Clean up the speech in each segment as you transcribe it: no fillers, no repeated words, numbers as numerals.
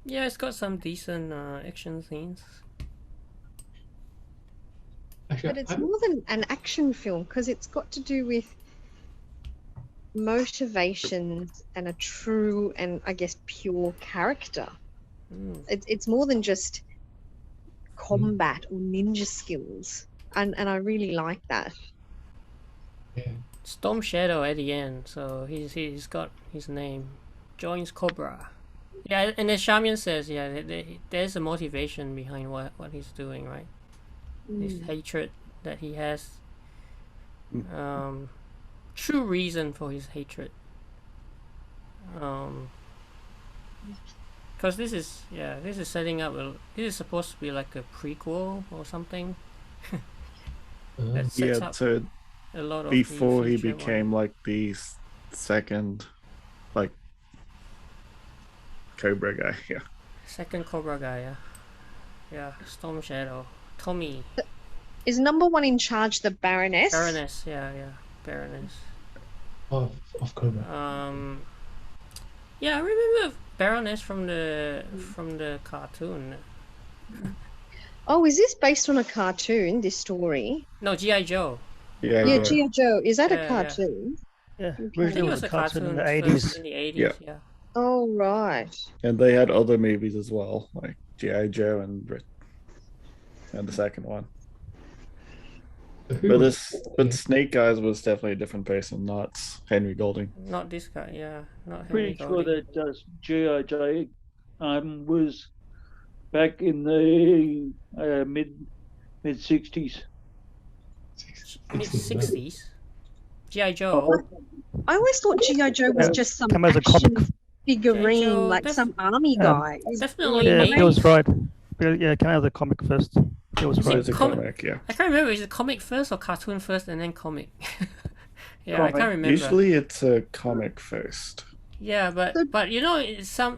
Yeah, it's got some decent action scenes. Actually, But it's more than an action film because it's got to do with motivations and a true and I guess pure character. It's more than just combat or ninja skills, and I really like that. yeah. Storm Shadow at the end, so he's got his name. Joins Cobra. Yeah, and then Charmian says, yeah, there's a motivation behind what he's doing, right? This hatred that he has. True reason for his hatred. Because this is setting up this is supposed to be like a prequel or something. That sets up so a lot of before the he future became like the second, like Cobra guy. Yeah. second Cobra guy. Yeah, Storm Shadow. Tommy. Is number one in charge the Baroness? Baroness. Yeah, Baroness. Of Cobra. Yeah, I remember Baroness from the cartoon. Oh, is this based on a cartoon? This story? No, G.I. Joe. Yeah, G.I. Joe. Is that a Yeah, cartoon? Yeah, I think originally it was a cartoon in the first 80s. in the 80s. Yeah. Oh, right. And they had other movies as well, like G.I. Joe and the second one. But Snake Eyes was definitely a different person, not Henry Golding. Not this guy, yeah. Not Pretty Henry sure Golding. that G.I. Joe was back in the mid 60s. Mid 60s. G.I. Joe. I always thought G.I. Joe was just some Come as a comic. action figurine, G.I. Joe, like some army guy. Definitely. Yeah, maybe. Bill was right. Bill, yeah, come out of the comic first. Bill was right. It's a comic, yeah. I can't remember, is it comic first or cartoon first and then comic? Yeah, I can't remember. Usually it's a comic first. Yeah, but you know, some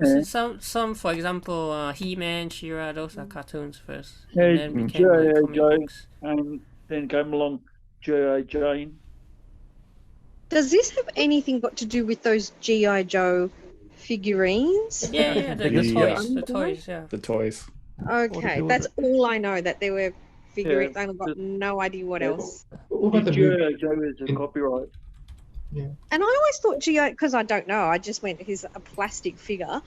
for example, He-Man, She-Ra, those are cartoons first, and then became G.I. comic Joe, books. and then came along G.I. Jane. Does this have anything got to do with those G.I. Joe figurines? Yeah, the toys, yeah. The toys. Okay, that's all I know, that there were figurines. I've got no idea what else. What about the G.I. Joe is a copyright. And I always thought G.I. because I don't know, I just went, he's a plastic figure.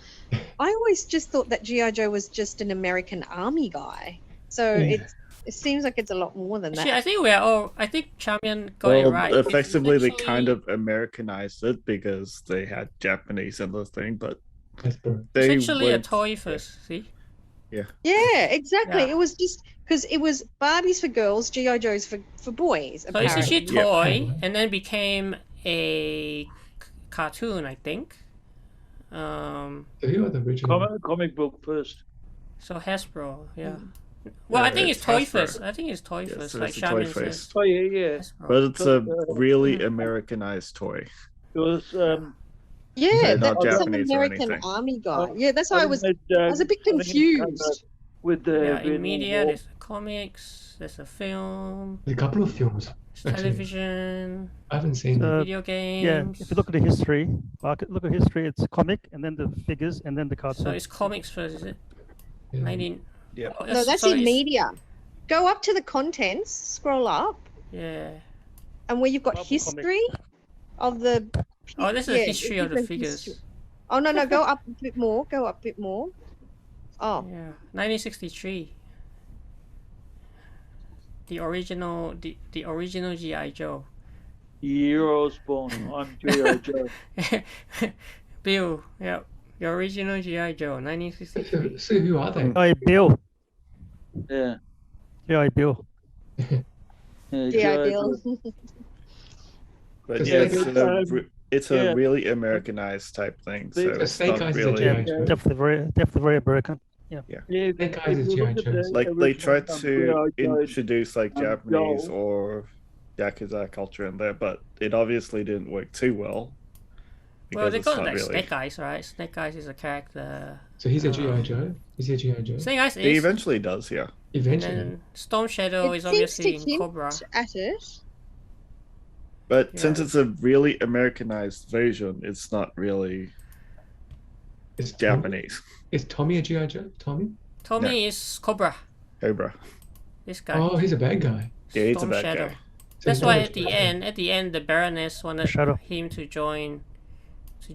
I always just thought that G.I. Joe was just an American army guy. So it seems like it's a lot more than that. Actually, I think Charmian got it right. Effectively, they kind of Americanized it because they had Japanese in the thing, but they essentially were a toy first, see? Yeah. Yeah, exactly. Yeah. It was just because it was Barbies for girls, G.I. Joes for boys. So it's actually a apparently. toy, and then became a cartoon, I think. Who are the original? Comic book first. So Hasbro, yeah. Well, I think it's toy first. I think it's toy first, so like it's a toy Charmian first. says. Oh yeah. Hasbro. But it's a really Americanized toy. It was Yeah, They're that not was some Japanese or American anything. army guy. Yeah, that's why I was a bit confused. With the Yeah, in media, there's comics, there's a film, A couple of films. there's television, I haven't seen them. video games. Yeah, if you look at the history, look at history, it's comic, and then the figures, and then the cartoon. So it's comics first, is it? Yeah. 19... Yeah. Oh, No, that's sorry, in it's- media. Go up to the contents, scroll up, Yeah. and where you've got Bubble history of the. Oh, this is the history of the different figures. history. Oh no, go up a bit more. Go up a bit more. Oh, Yeah, 1963. The original G.I. Joe. year I was born. I'm G.I. Joe. Bill, yeah. The original G.I. Joe, 1963. So who are they? G.I. Bill. Yeah. G.I. Bill. Yeah, G.I. Bill. But Because yeah, it's a yeah. really Americanized type thing. So Because it's Snake not Eyes is a really. G.I. Joe. Definitely very American. Yeah, Snake Eyes is if you G.I. look at Joe. the Like they tried original to G.I. Joe, introduce like Japanese Joe. or Yakuza culture in there, but it obviously didn't work too well. Well, they it's got not like really. Snake Eyes, right? Snake Eyes is a character. So he's a G.I. Joe? Is he a G.I. Joe? Snake Eyes He is. eventually does, yeah. And Eventually. then Storm Shadow It is seems obviously to in hint Cobra. at it. But Yeah. since it's a really Americanized version, it's not really. Is Japanese. Is Tommy a G.I. Joe? Tommy? Tommy is Cobra. Cobra. This guy. Oh, he's a bad guy. Yeah, he's a Storm bad Shadow. guy. So That's he's why not a at the G.I. end, the Baroness wanted Shadow. him to join.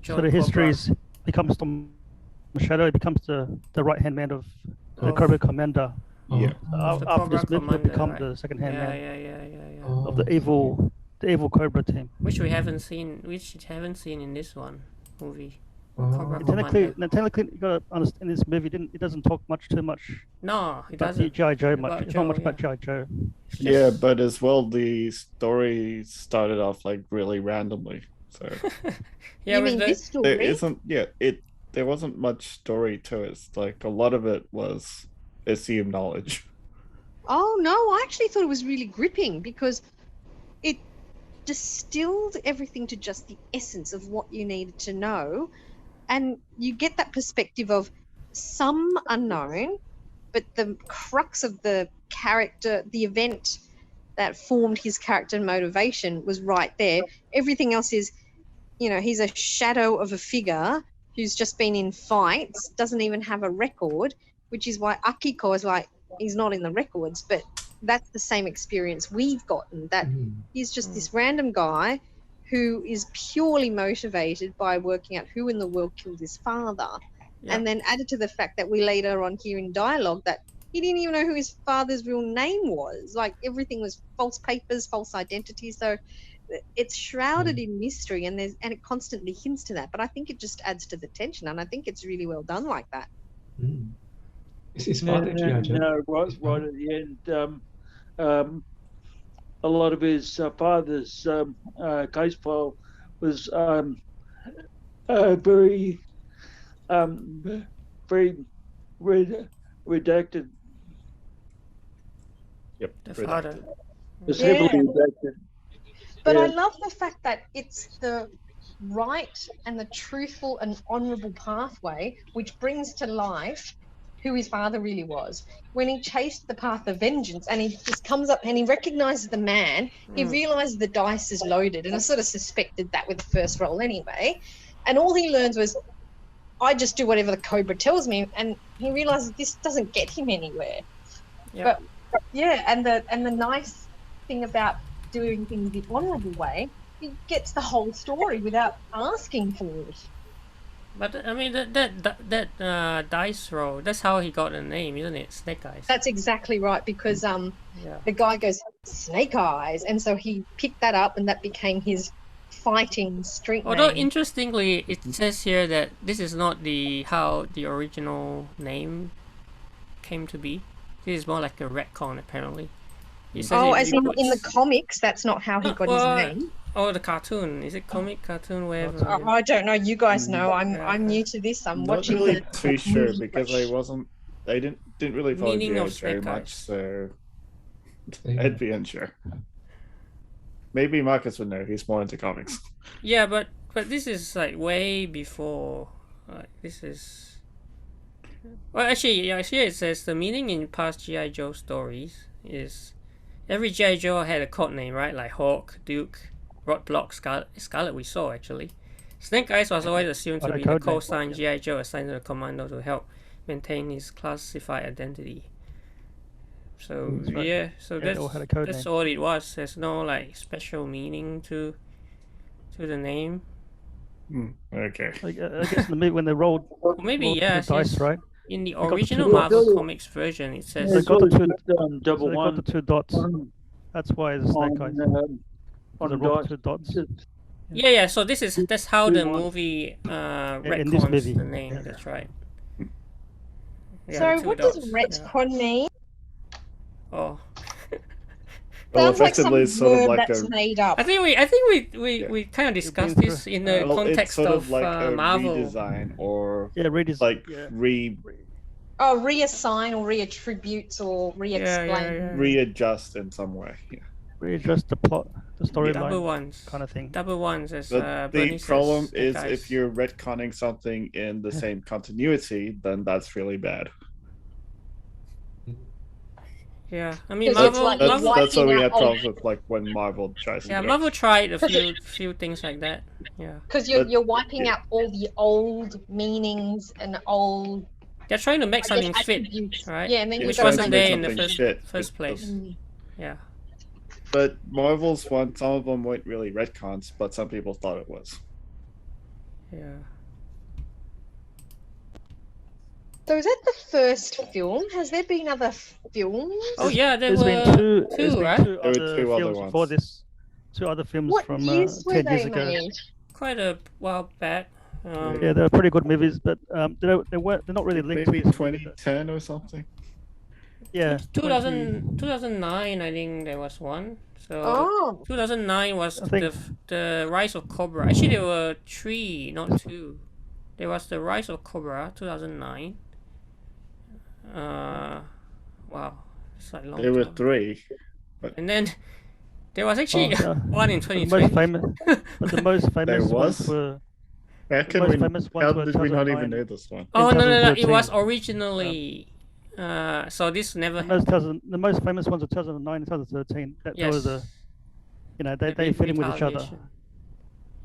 So the history is becomes Storm Shadow. He becomes the right hand man of the Cobra Commander. Yeah. Oh, the After Cobra this myth, he'll Commander, become right. the second hand man Yeah. oh. of the evil Cobra team. Which we haven't seen. Which haven't seen in this one movie. Oh. Cobra Technically, Commander. you gotta understand in this movie. It doesn't talk too much No, it about doesn't. G.I. Joe About much. It's Joe, not much yeah. about G.I. Joe. It's Yeah, just- but as well, the story started off like really randomly. So yeah, you with mean the- this story? there isn't. Yeah, there wasn't much story to it. It's like a lot of it was assumed knowledge. Oh no, I actually thought it was really gripping because it distilled everything to just the essence of what you needed to know. And you get that perspective of some unknown, but the crux of the character, the event that formed his character and motivation was right there. Everything else is, he's a shadow of a figure who's just been in fights, doesn't even have a record, which is why Akiko is like, he's not in the records, but that's the same experience we've gotten, that he's just this random guy who is purely motivated by working out who in the world killed his father. Yeah. And then added to the fact that we later on hear in dialogue that he didn't even know who his father's real name was. Like everything was false papers, false identity. So it's shrouded in mystery, and it constantly hints to that. But I think it just adds to the tension, and I think it's really well done like that. Is his father G.I. Joe? No, right, His right father? at the end, a lot of his father's case file was very redacted. Yep. The father. It's Yeah. heavily redacted. But I Yeah. love the fact that it's the right and the truthful and honourable pathway which brings to life who his father really was. When he chased the path of vengeance and he just comes up and he recognises the man, he realises the dice is loaded, and I sort of suspected that with the first roll anyway. And all he learns was, I just do whatever the Cobra tells me, and he realises this doesn't get him anywhere. Yeah. But yeah, and the nice thing about doing things the honourable way, he gets the whole story without asking for it. But I mean that dice roll. That's how he got the name, isn't it? Snake Eyes. That's exactly right, because Yeah. the guy goes Snake Eyes, and so he picked that up, and that became his fighting street Although name. interestingly, it says here that this is not how the original name came to be. This is more like a retcon, apparently. It says Oh, it as in the puts- comics, that's not how he got Well, his name. Oh, the cartoon. Is it comic, cartoon, whatever? I don't know. You guys know. Yeah. I'm new to this. I'm Not watching really the too sure movie because fresh. I didn't really follow Meaning G.I. of Joe Snake much, Eyes. so Yeah. I'd be unsure. Maybe Marcus would know. He's more into comics. Yeah, but this is like way before. This is. Well, actually, yeah. Here it says the meaning in past G.I. Joe stories is every G.I. Joe had a code name, right? Like Hawk, Duke, Roadblock, Scarlet. We saw actually. Snake Eyes was always assumed to What a be the code name. call sign G.I. Joe assigned to the commando to help maintain his classified identity. So That's right. yeah, so Yeah, they all had a code that's name. all it was. There's no like special meaning to the name. Okay. I guess in the movie when they rolled, Or maybe rolled yeah, two dice, since right? in the got the original two Marvel dots. Comics version, it says They got the two. double So they got one the two dots. on, That's why it's Snake Eyes. on, They on rolled dice. two dots. yeah. So that's how the Two one. movie in this retcons movie, the name. yeah. That's right. Yeah, So two what dots, does yeah. retcon mean? Oh, Well, Sounds like some effectively, it's sort of word like that's a made up. I think we kind of discussed been this through- in the well, it's context sort of of like a Marvel. redesign or Yeah, readers. like yeah. Oh, reassign or reattributes or re-explain. Yeah. readjust in some way. Yeah. Readjust the plot, the Double storyline, ones. kind of thing. Double ones, as But the Bernie says, problem Snake is Eyes. if you're retconning something in the same continuity, then that's really bad. Yeah, I mean Because it's Marvel. like That's, Marvel that's what we wiping had out all- problems with, like when Marvel tries to. yeah, do it. Marvel tried a few things like that. Yeah, Because you're, But- you're wiping yeah. out all the old meanings and old they're trying to make I something guess, fit, attributes. right? Yeah, and then Yeah, you Which got wasn't to there make in the something first fit first with place. Mm. Yeah. But Marvel's one, some of them weren't really retcons, but some people thought it was. Yeah. So is that the first film? Has there been other films? Oh yeah, there There's were been two, there's two, been right? two There were other two other films ones. before this. Two other films What from years were 10 they years ago. made? Quite a while back. Yeah, they were pretty good movies, but they weren't. They're not really linked Maybe to this movie, but- 2010 or something. Yeah, 2009, I think there was one. So Oh, 2009 was I think- the Rise of Cobra. Actually, there were 3, not 2. There was the Rise of Cobra, 2009. Wow, it's like long. There were time. 3. And then there was actually yeah. one in But the 2020. most famous, but the most famous ones was? were How can most we? famous ones How were did we not even 2009. know this one? Oh no, it 2013. was originally. So this never happened. the most famous ones were 2009 and 2013. That Yes. was the, you know, they The fit in with each other. retaliation.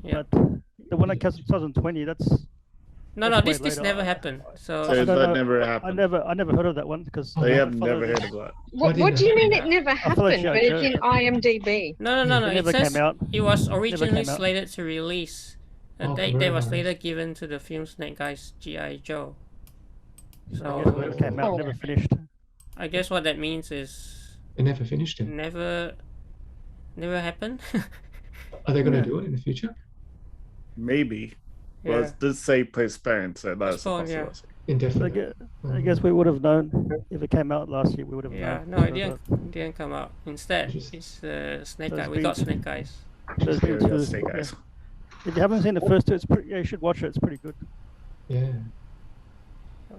Yeah. But the one that comes in 2020, that's No, that's way this later. never happened. So So I don't that know. never I happened. never heard of that one because Oh, They I have follow never the- heard of that. what didn't do you mean happen? it never I feel like happened? But G.I. it's in IMDb. no. It It never says came out. it was originally came out. slated to release. A Oh, date that was coronavirus. later given to the film Snake Eyes G.I. Joe. I guess So when it came out, Oh. never finished. I guess what that means is They never finished it. never happened. Are they going to Yeah. do it in the future? Maybe. Well, Yeah. it did say postponed, so that's a Postponed, yeah. possibility. I Indefinite. guess, I guess we would have known if it came out last year. We would have Yeah, known. no, it didn't come out. Instead, Interesting. it's Snake So Eyes. it's We got been- Snake Eyes. There's Yeah, been we got two- Snake yeah. Eyes. If you haven't seen the first two, it's pretty. Yeah, you should watch it. It's pretty good. Yeah.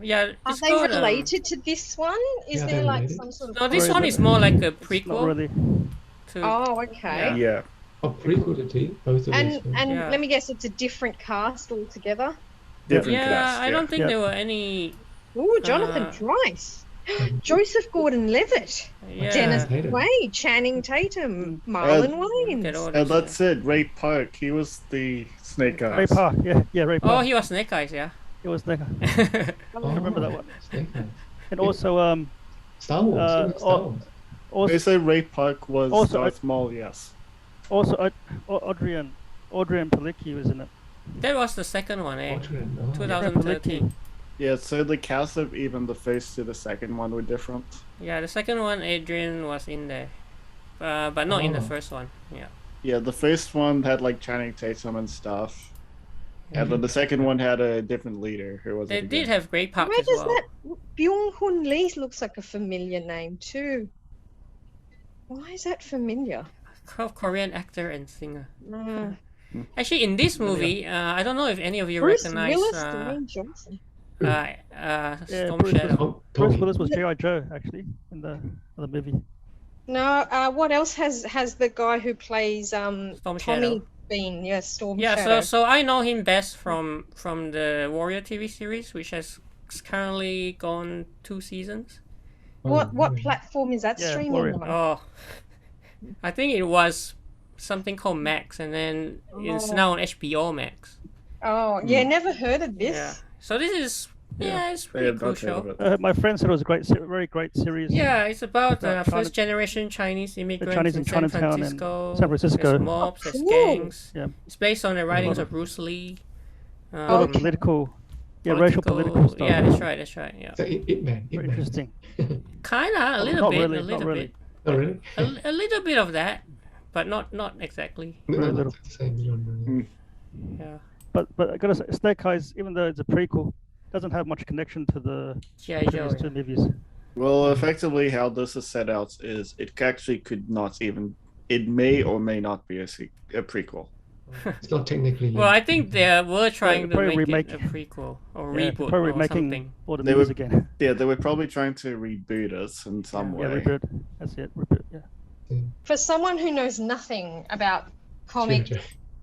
Yeah, Are it's they got, related to this one? Is Yeah, there they're like related. some sort of? No, this Very one good. is more like a It's not prequel really. to. Oh, okay. Yeah. A prequel to both of And these films. and Yeah. let me guess, it's a different cast altogether. Different Yeah, cast. I don't think Yeah. there were any. Ooh, Jonathan Uh, Pryce, Joseph Gordon-Levitt, Yeah. Dennis Tatum. Quaid, Channing Tatum, Marlon Get all Wayans. this, And that's it. Ray Park. He was the Snake Eyes. Ray Park. Yeah, Ray Oh, Park. he was Snake Eyes, yeah. He was there. Oh, I remember that one. Snake Eyes. And also, Star Wars. Uh, he was Star Wars. They also, say Ray Park was Also, Darth Maul, yes. Adrian Palicki was in it. That was the second one, eh? Audrey, oh. 2013. Yeah, so the cast of even the first to the second one were different. Yeah, the second one, Adrian was in there, but not in the Oh. first one. Yeah. Yeah, the first one had like Channing Tatum and stuff. And Mhm. then the second one had a different leader who was They did have Grey Park Where as does well. that Byung-hun Lee looks like a familiar name too? Why is that familiar? Korean actor and singer. Uh, Actually, in this movie, I don't know if any of you Bruce recognize Willis, Dwayne Johnson. Yeah, Storm Bruce Shadow. Oh, Bruce Tommy. Willis was G.I. Joe actually in the other movie. No, what else has the guy who plays Storm Tommy Shadow. been? Yeah, Storm Yeah, Shadow. so I know him best from the Warrior TV series, which has currently gone 2 seasons. What Oh, platform is that Yeah, streaming Warrior. on? Oh, I think it was something called Max, and then it's Oh. now on HBO Max. Oh, yeah, never heard of this. Yeah. So this is it's They pretty had cool not heard of show. it. My friend said it was a very great series. Yeah, it's about About China- first generation Chinese immigrants Chinese in in San Chinatown and Francisco. San Francisco. There's mobs, there's Cool. gangs. Yeah. It's based on the writings lot of Bruce Lee. A lot of Okay. political, racial political stuff. Yeah, that's right. Yeah, So Ip Man. Very Man. interesting. kinda a little Not bit, really, a not little really. bit, Oh, really? a little bit of that, but not exactly. No, Very not little. the same genre. Yeah, But I gotta say, Snake Eyes, even though it's a prequel, doesn't have much connection to the G.I. Joe. previous two movies. Well, effectively, how this is set out is it actually could not even. It may or may not be a prequel. It's not technically. Well, I think they were trying to probably make it remake- a prequel or Yeah, reboot probably or making something. all the They movies were- again. Yeah, they were probably trying to reboot it in some Yeah, way. reboot. That's it. Reboot. Yeah. For someone who knows nothing about comic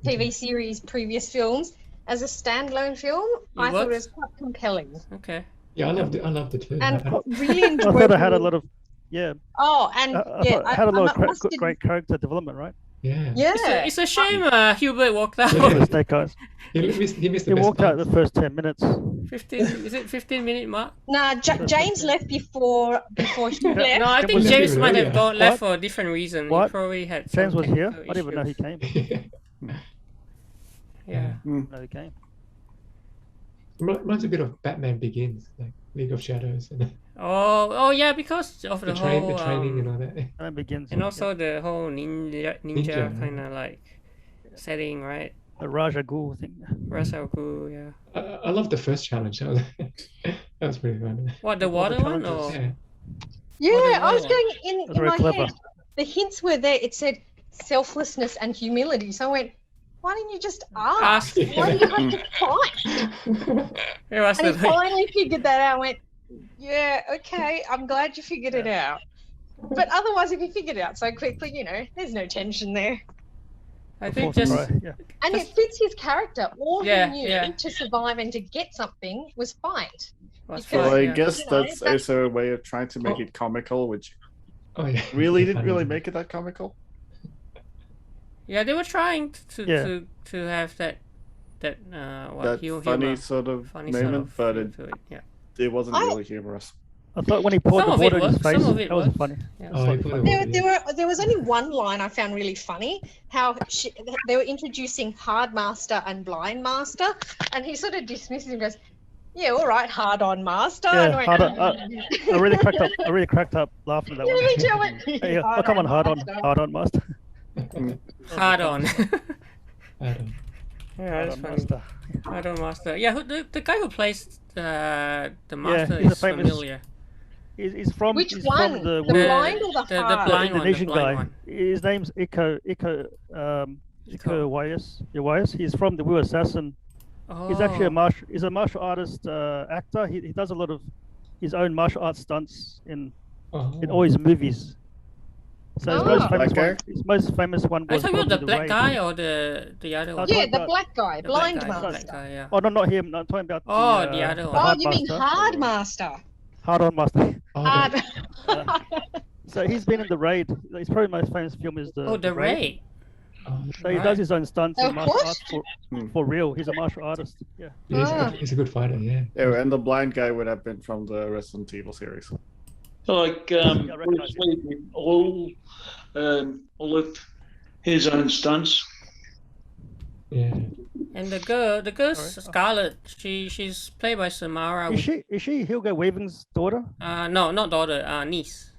TV series, previous films, as a standalone film, I thought it was works? quite compelling Okay. Yeah, I loved it. I loved it too. and I- really I enjoyable. thought it had a lot of Yeah. Oh, and I yeah, thought it had a lot of must admit- great character development, right? Yeah. Yeah, It's a shame Hubert walked out. Yeah. Mistake, guys. He missed the He best walked out parts. the first 10 minutes. 15, is it 15-minute mark? Nah, James left before he left. No, I James think was James even might have earlier. left What? for a different reason. He What? probably had James some was here. technical I didn't even know he issues. came. Yeah. No, he came. Reminds a bit of Batman Begins, like League of Shadows, and Oh yeah, because of the, the whole training and all that. And it begins. and also the whole ninja Ninja, kind of like setting, right? the Raja Ghul thing. Rasaku, yeah. I love the first challenge. That was pretty fun. What, the All the water one challenges. or? Yeah. Yeah, Oh, I was wow. going That's in very my clever. head. The hints were there. It said selflessness and humility. So I went, why didn't you just ask? Ask. Why do you have to fight? It was And he the finally figured that out. I went, yeah, okay, I'm glad you figured it out. But otherwise, if you figured it out so quickly, there's no tension there. I think Fourth just try, yeah. And it fits his character. All Yeah, he knew yeah. to survive and to get something was fight. was because- Well, I yeah. guess You know, that's that's- also a way of trying to make it comical, which Oh yeah. really didn't really make it that comical. Yeah, they were trying to Yeah. to have that what That humor, funny sort of funny moment, sort of but feel it, to it. Yeah. it wasn't I- really humorous. I thought when he poured Some the of it water in his worked, face, some of it that was worked. funny. Yeah. Oh, he put it There was only one line I found really funny. How they were introducing Hard Master and Blind Master, and he sort of dismisses him and goes, "Yeah, all right, hard on Master." Yeah, and I went, hard on- I really cracked up laughing at that Yeah, one. me too. I went, Hey, oh, come on, hard on, master. Hard on. Adam. Yeah, Hard that's on, funny. master. Hard on master. Yeah, the guy who plays the master he's a is famous- familiar. He's from. Which he's one? From the The Wu- blind or the the hard? blind one, the Indonesian blind guy. one. His name's Iko Wais. He's from the Wu Assassin. Oh. He's actually he's a martial artist actor. He does a lot of his own martial arts stunts in Oh. all his movies. So his Oh. most famous Black guy? one. His most famous one Are you was talking about probably the black Raid. guy or the other one? Yeah, Yeah, talking the about- black guy, The black Blind guy, Master. black guy, yeah. Oh, no, not him. I'm talking about Oh, the the other the one. Oh, Hard you mean Master. Hard Master? Hard on master. Oh, Hard. So he's been in the Raid. His probably most famous film is the Oh, the Raid. oh, So he Right. does his own stunts Oh, in martial what? arts Hmm. for real. He's a martial artist. Yeah. yeah, Ah. he's a good fighter. Yeah. Yeah, and the blind guy would have been from the Resident Evil series. Like I recognise all of his own stunts. Yeah. And the girl Alright. Scarlet, she's played by Samara. Is she Hugo Weaving's daughter? No, not daughter, niece.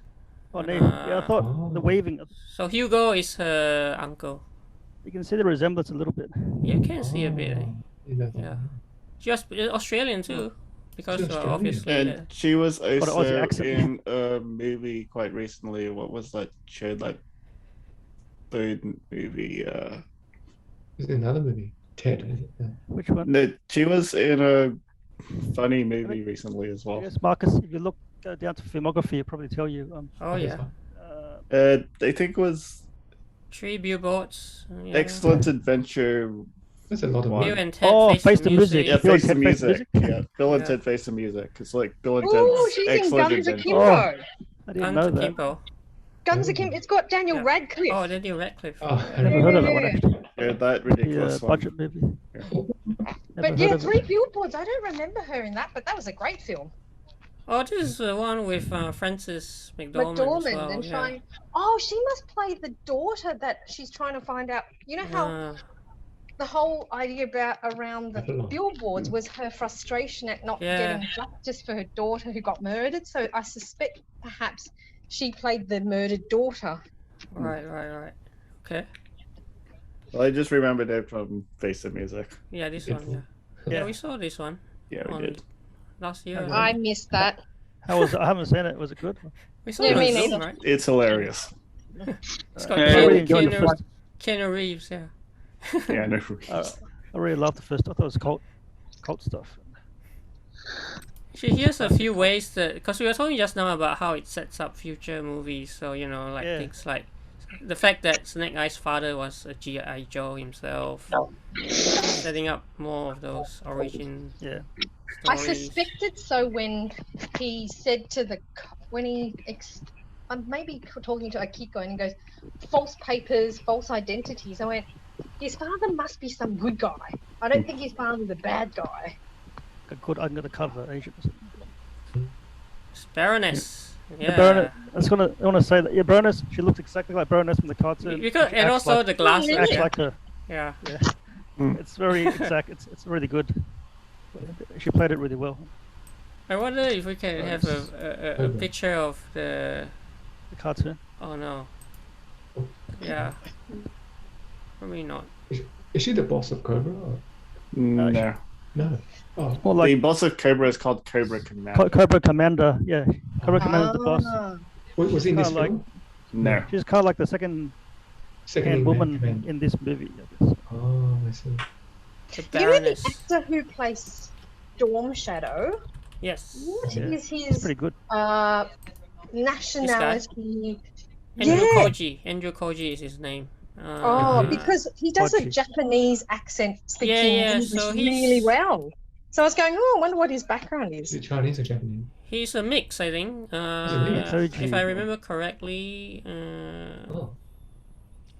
Oh, no. Yeah, I thought Oh. the Weaving. So Hugo is her uncle. You can see the resemblance a little bit. Yeah, you can see a bit. Oh, he does that. Yeah. Just Australian too, because She's Australian. obviously. And she was an Aussie also accent. in a movie quite recently. What was that show? That third movie. There's another movie, Ted. Is it? Which one? No, she was in a funny movie recently as well. Yes, Marcus. If you look down to filmography, it'll probably tell you. Oh yeah, I think it was 3 billboards. Yeah. Excellent Adventure. There's a lot of One. Bill and Ted Oh, Face Face the the Music. Yeah, Bill and Face the Ted Face the Music. Music? Yeah, Bill and Yeah. Ted Face the Music. It's like Bill and Oh, Ted's she's in Excellent Guns Adventure. Akimbo. I didn't Guns know that. Akimbo. Guns Akimbo. It's got Daniel Yeah. Radcliffe. Oh, Daniel Radcliffe. Oh, I I never remember. heard of that one Yeah. actually. Yeah, that The ridiculous one. budget movie. Never But heard yeah, of it. 3 billboards. I don't remember her in that, but that was a great film. Oh, this is the one with Frances McDormand, as McDormand well. and yeah. trying. Oh, she must play the daughter that she's trying to find out. You know how Uh, the whole idea around the Babylon. billboards was her frustration at not Yeah. getting justice for her daughter who got murdered. So I suspect perhaps she played the murdered daughter. right. Okay. Well, I just remembered it from Face the Music. Yeah, this Good one. Yeah. film. Yeah, we saw this one Yeah, we on did. last year. Okay. I missed that. How was it? I haven't seen it. Was it good? We saw Yeah, it on me Zoom, neither. right? It's hilarious. It's got Yeah, I really enjoyed the Keanu, first. Keanu Reeves. Yeah. Yeah, no. I really loved the first. I thought it was cult stuff. Actually, here's a few ways that, because we were talking just now about how it sets up future movies. So like Yeah. things like the fact that Snake Eye's father was a G.I. Joe himself, setting up more of those origin Yeah. I stories. suspected so when he said to the when he I'm maybe talking to Akiko, and he goes, false papers, false identities. I went, his father must be some good guy. I don't think his father's a bad guy. Good, I'm gonna cover Asian. It's Baroness. The Yeah. Baroness. I want to say that Baroness. She looks exactly like Baroness from the cartoon. Because, She and acts also like, the glasses. really? acts Yeah. like her. Yeah. It's very exact. It's really good. She played it really well. I wonder if we can have a picture of the. The cartoon. Oh no. Yeah. Probably not. Is she the boss of Cobra? Or? No. No. Oh, More The like boss of Cobra is called Cobra Commander. Cobra Commander. Yeah, Cobra Commander's the boss. Ah. was he in this Kinda like- film? No. She's kind of like the second hand woman in this movie, I guess. Oh, I see. The You know the Baroness. actor who plays Storm Shadow? Yes. What Yeah. is It's his pretty good. nationality? Andrew Yeah. Koji. Andrew Koji is his name. Oh, because he does a Koji. Japanese accent speaking yeah, English so really he's- well. So I was going, oh, I wonder what his background Is is. it Chinese or Japanese? he's a mix, I think. mix? If I remember correctly. Oh.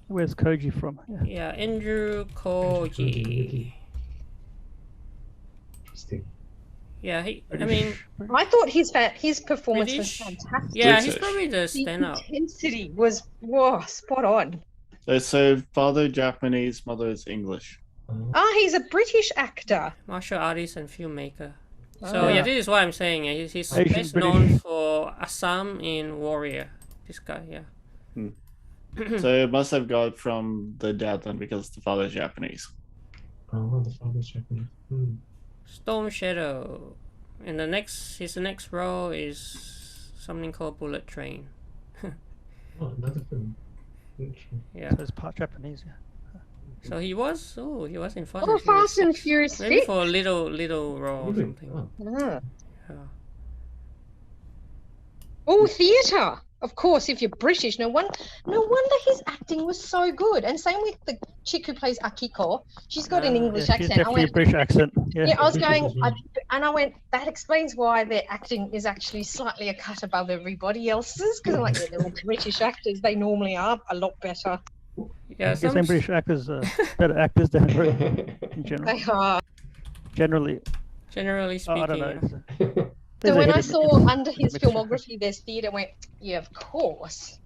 Where's Koji from? Yeah. Yeah, Andrew Koji. Interesting. Yeah, I mean, I thought his performance British? was fantastic. yeah, he's British. probably the The standout. intensity was spot on. So father Japanese, mother is English. Ah, he's a British actor. Martial artist and filmmaker. So Ah. yeah, this is what I'm saying. He's Asian best British. known for Assam in Warrior. This guy, yeah. So it must have got from the dad then because the father is Japanese. Oh, the father's Japanese. Hmm. Storm Shadow. And his next role is something called Bullet Train. Oh, another film. Interesting. Yeah. So it's part Japanese. Yeah. So he was in Fast Oh, and Furious Fast and 6. Furious Maybe 6. for a little role or Really? something. Oh. Ah. Yeah. Oh, theatre. Of course, if you're British, no wonder his acting was so good. And same with the chick who plays Akiko. She's got an Ah. English Yeah, she's accent. I definitely a went, British accent. Yeah. yeah, I was British going, as well. and I went, that explains why their acting is actually slightly a cut above everybody else's. Because I'm like, yeah, they're all British actors. They normally are a lot better. Yeah, I guess some, British actors are better actors than in general. They are. Generally, generally speaking. I don't know. yeah. So There's a when I hidden- saw it's- under his mixture. filmography, there's theatre, I went, yeah, of course.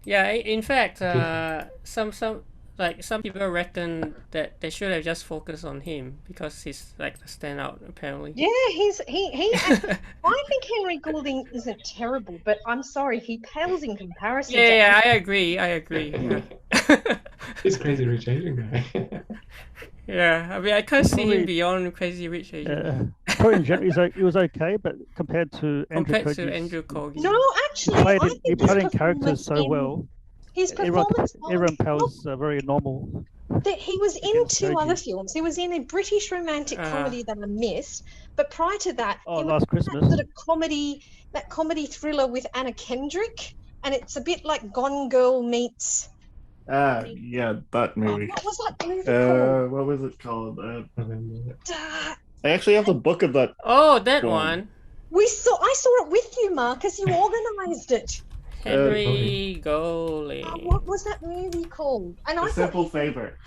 Yeah, in fact, some people reckon that they should have just focused on him because he's like the standout apparently. Yeah, he. I think Henry Goulding isn't terrible, but I'm sorry, he pales in comparison. to Yeah, I agree. Yeah. It's Crazy Rich Asian guy. Yeah, I mean, I can't see him Probably- beyond Crazy Rich Asian. Probably in general, he was okay, but compared to Andrew Compared to Koji's- Andrew Koji. No, actually, played I it, think he his played in characters performance so in- well. His Everyone, performance. everyone was very normal. He was in against two Koji. other films. He was in a British romantic comedy that I missed, but prior to that, Oh, he was Last in Christmas. that sort of comedy thriller with Anna Kendrick, and it's a bit like Gone Girl meets. Yeah, that movie. What was that movie called? What was it called? Remember that. Uh, I actually have the book of that. Oh, that Go on. one. I saw it with you, Marcus. You organised it. Henry Golding. What was that movie called? And I A thought Simple Favor.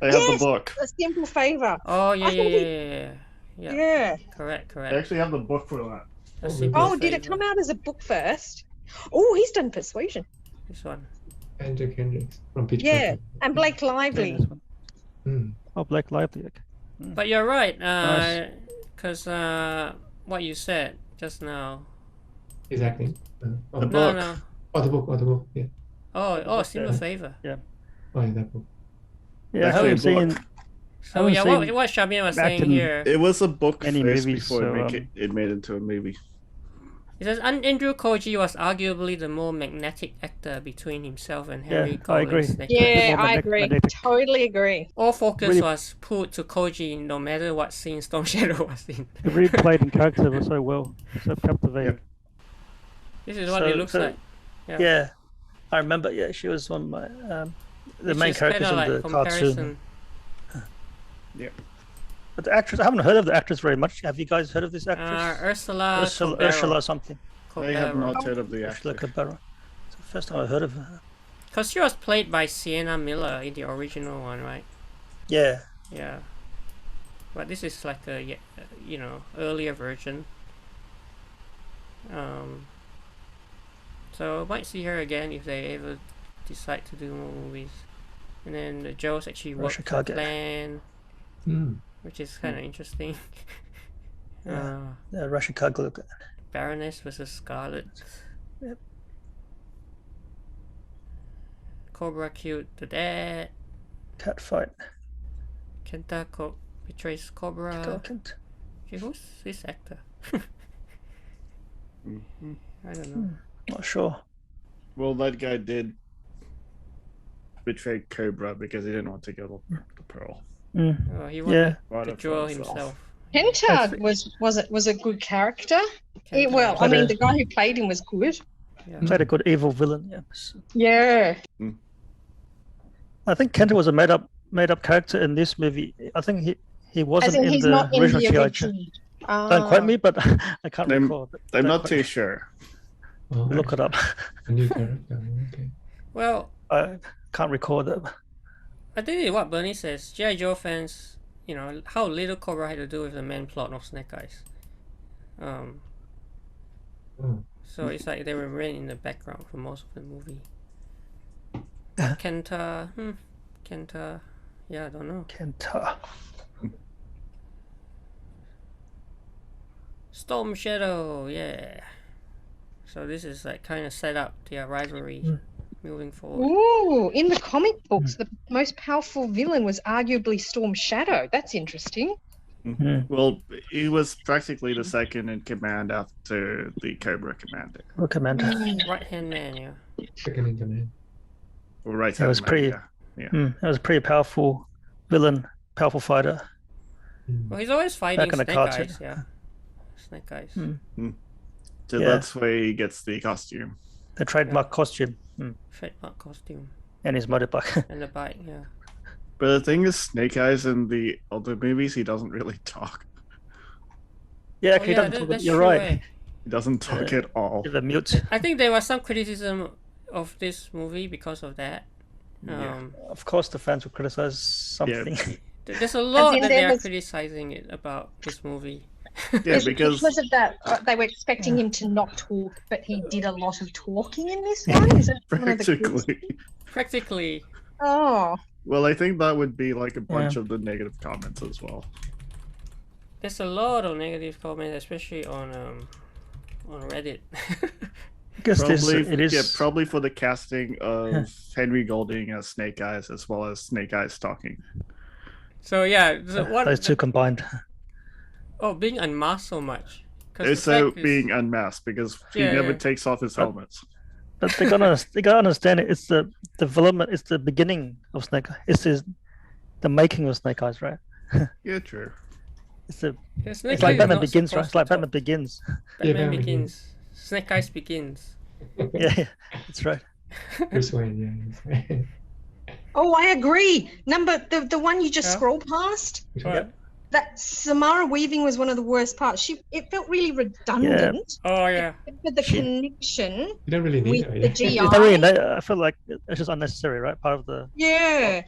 I have Yes! the book. A Simple Favor. Oh yeah, I thought yeah. Yeah. Correct. I actually have the book for that. A Simple Oh, did it Favor. come out as a book first? Oh, he's done Persuasion. This one. Andrew Kendricks from Pitch Yeah, Perfect. and Blake Yeah, Lively. this one. Hmm. Oh, Blake Lively. Okay. But you're right, Nice. because what you said just now. He's acting. Oh, The No, book. no. the book. Yeah. Oh, Simple Favor. Oh, yeah, that book. Yeah, I Actually, haven't seen. So haven't yeah, seen what Charmian was saying acting- here. It was a book Any first movies, before so, it made into a movie. It says Andrew Koji was arguably the more magnetic actor between himself and Henry Yeah, I agree. Golding's nature. Yeah, more I agree. magnetic. Totally agree. All focus Really- was put to Koji no matter what scene Storm Shadow was in. He really played in character so well, so captivating. This is what So- it looks so- like. Yeah, I remember. Yeah, she was one of my the Which main is characters kinda in the like cartoon. comparison. But the actress, I haven't heard of the actress very much. Have you guys heard of this actress? Ursula Ursula Corbero. something. I have Cobra. not heard of the I should actor. look at Baron. It's the first time I heard of her. Because she was played by Sienna Miller in the original one, right? Yeah. Yeah. But this is like a, you know, earlier version. So I might see her again if they ever decide to do more movies. And then the Joe's actually worked for Chicago. Plan, Mm. which is kind of interesting. Yeah. Russian Chicago. Look. Baroness versus Scarlet. Yep. Cobra killed the dad. Cat fight. Kenta betrays Cobra. Kent. Gee, who's this actor? Mhm. I don't know. Not sure. Well, that guy did betray Cobra because he didn't want to get the pearl. Mm. Oh, he Yeah. wanted Right to up for draw himself. himself. Kenta was a good character. Kenta. Well, I Quite mean, a- the guy who played him was good. Yeah. Played a good evil villain. Yeah. Yeah. I think Kenta was a made up character in this movie. I think he As wasn't in, in he's the not in original the G.I. original. Joe. Don't quote me, but I can't I'm- recall. But I'm don't not quote too me. sure. Oh, Look it up. a new character. Okay. Well, I can't recall that. I think what Bernie says, G.I. Joe fans, you know, how little Cobra had to do with the main plot of Snake Eyes. Oh. So it's like they were really in the background for most of the movie. Uh-huh. Kenta, yeah, I don't know. Kenta. Storm Shadow, yeah. So this is like kind of set up their rivalry moving forward. Ooh, in the comic books, the most powerful villain was arguably Storm Shadow. That's interesting. Well, he was practically the second in command after the Cobra commander. Recommend. Right hand man, yeah. Second in command. Or right That was hand man, pretty- yeah. That was a pretty powerful villain, powerful fighter. Mm. Well, he's always fighting in the Snake cartoon. Eyes, yeah. Snake Eyes. So Yeah. that's where he gets the costume. The trademark costume Trademark costume and his motorbike. and the bike, yeah. But the thing is, Snake Eyes in the other movies, he doesn't really talk. Yeah, Oh, he yeah, doesn't that- talk. that's You're true, right. eh? He doesn't talk at all. He's a mute. I think there was some criticism of this movie because of that. Yeah. Of course, the fans will criticize something. There's a lot in that there they are was- criticizing it about this movie. Yeah, because of that, they were expecting him to not talk, but he did a lot of talking in this one. Is it one of the criticisms? practically. Practically, Oh, Well, I think that would be like a bunch of the negative comments as well. there's a lot of negative comments, especially on Reddit. I guess Probably, it is. yeah, probably for the casting of Henry Golding as Snake Eyes, as well as Snake Eyes talking. So yeah, what? Those two combined. Oh, being unmasked so much. 'Cause the Also fact is- being unmasked because he Yeah, never yeah. takes off his helmets. But they gotta understand it. It's the development. It's the beginning of Snake Eyes. The making of Snake Eyes, right? Yeah, true. It's the. Yeah, Snake It's like Eyes is Batman not Begins, right? supposed It's like to Batman talk. Begins. Batman Batman Begins. Snake Eyes begins. Yeah, that's right. Bruce Wayne, yeah. oh, I agree. The one you just Yeah. scrolled past. What? That Samara Weaving was one of the worst parts. It felt really redundant. Oh yeah. But the connection You don't really need with it. the Yeah. GI. It's not really, I feel like it's just unnecessary, right? Part of the. Yeah.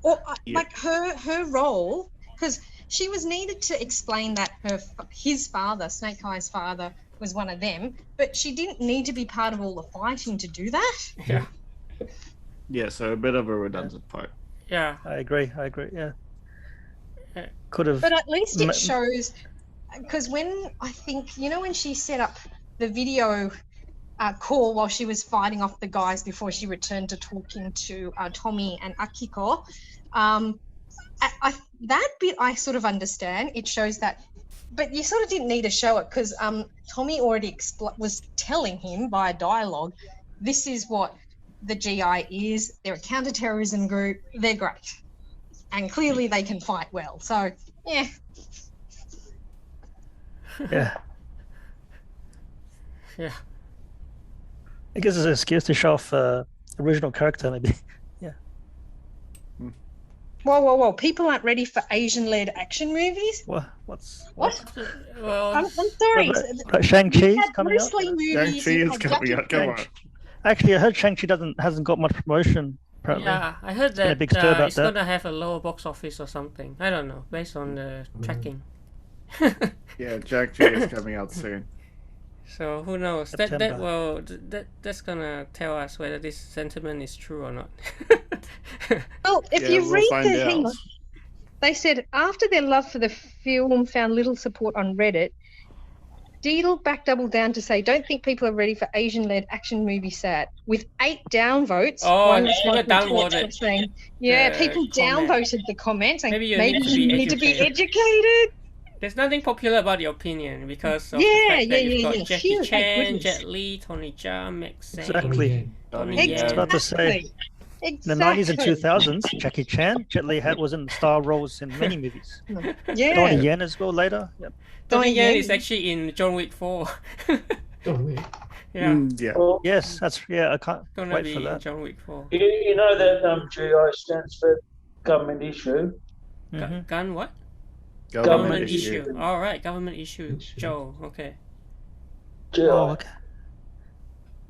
Or Yeah. like her role, because she was needed to explain that his father, Snake Eye's father, was one of them, but she didn't need to be part of all the fighting to do that. Yeah. Yeah, so a bit of a redundant part. Yeah. I agree. Yeah. Yeah. Could have. But at least Ma- it shows, because when I think, when she set up the video call while she was fighting off the guys before she returned to talking to Tommy and Akiko, that bit I sort of understand. It shows that, but you sort of didn't need to show it because Tommy already was telling him via dialogue, this is what the GI is. They're a counter-terrorism group. They're great. And clearly they can fight well. So, yeah. Yeah. Yeah. I guess it's an excuse to show off original character, maybe. Whoa. People aren't ready for Asian-led action movies? What's What? Well, I'm sorry. But Shang-Chi You is had coming Bruce out. Lee movies. Shang-Chi you is had coming Jackie out. Come on. Chan. Actually, I heard Shang-Chi hasn't got much promotion. Apparently. yeah, I heard been a that big stir about it's that. gonna have a lower box office or something. I don't know, based on the tracking. Yeah, Shang-Chi is coming out soon. So who knows? That's gonna tell us whether this sentiment is true or not. Well, if Yeah, you we'll read find the thing, out. they said after their love for the film found little support on Reddit, Deedle doubled down to say, "Don't think people are ready for Asian-led action movie sat." With 8 downvotes, Oh, one people response downvoted was saying, "Yeah, the people comment. downvoted the comment, saying Maybe maybe you you need to be educated." There's nothing popular about your opinion because of Yeah, the fact that yeah, you've yeah, got yeah. Jackie Phew, thank Chan, goodness. Jet Li, Tony Jaa, Max Zhang, Exactly. Tony Yeah. I was Yang. about to say, in the 90s and 2000s, Jackie Chan, Jet Li was in star roles in many movies. Yeah. Donnie Yen as well later. Yep. Tony Yang Yang. is actually in John Wick 4. Oh, wait. Yeah, Yeah. Well, Yes, I can't gonna wait be for in that. John Wick 4. you know that GI stands for government issue. Mhm. Gun what? Government Government issue. issue. All right, government issue. Issue. Joe, okay. GI. Oh, okay.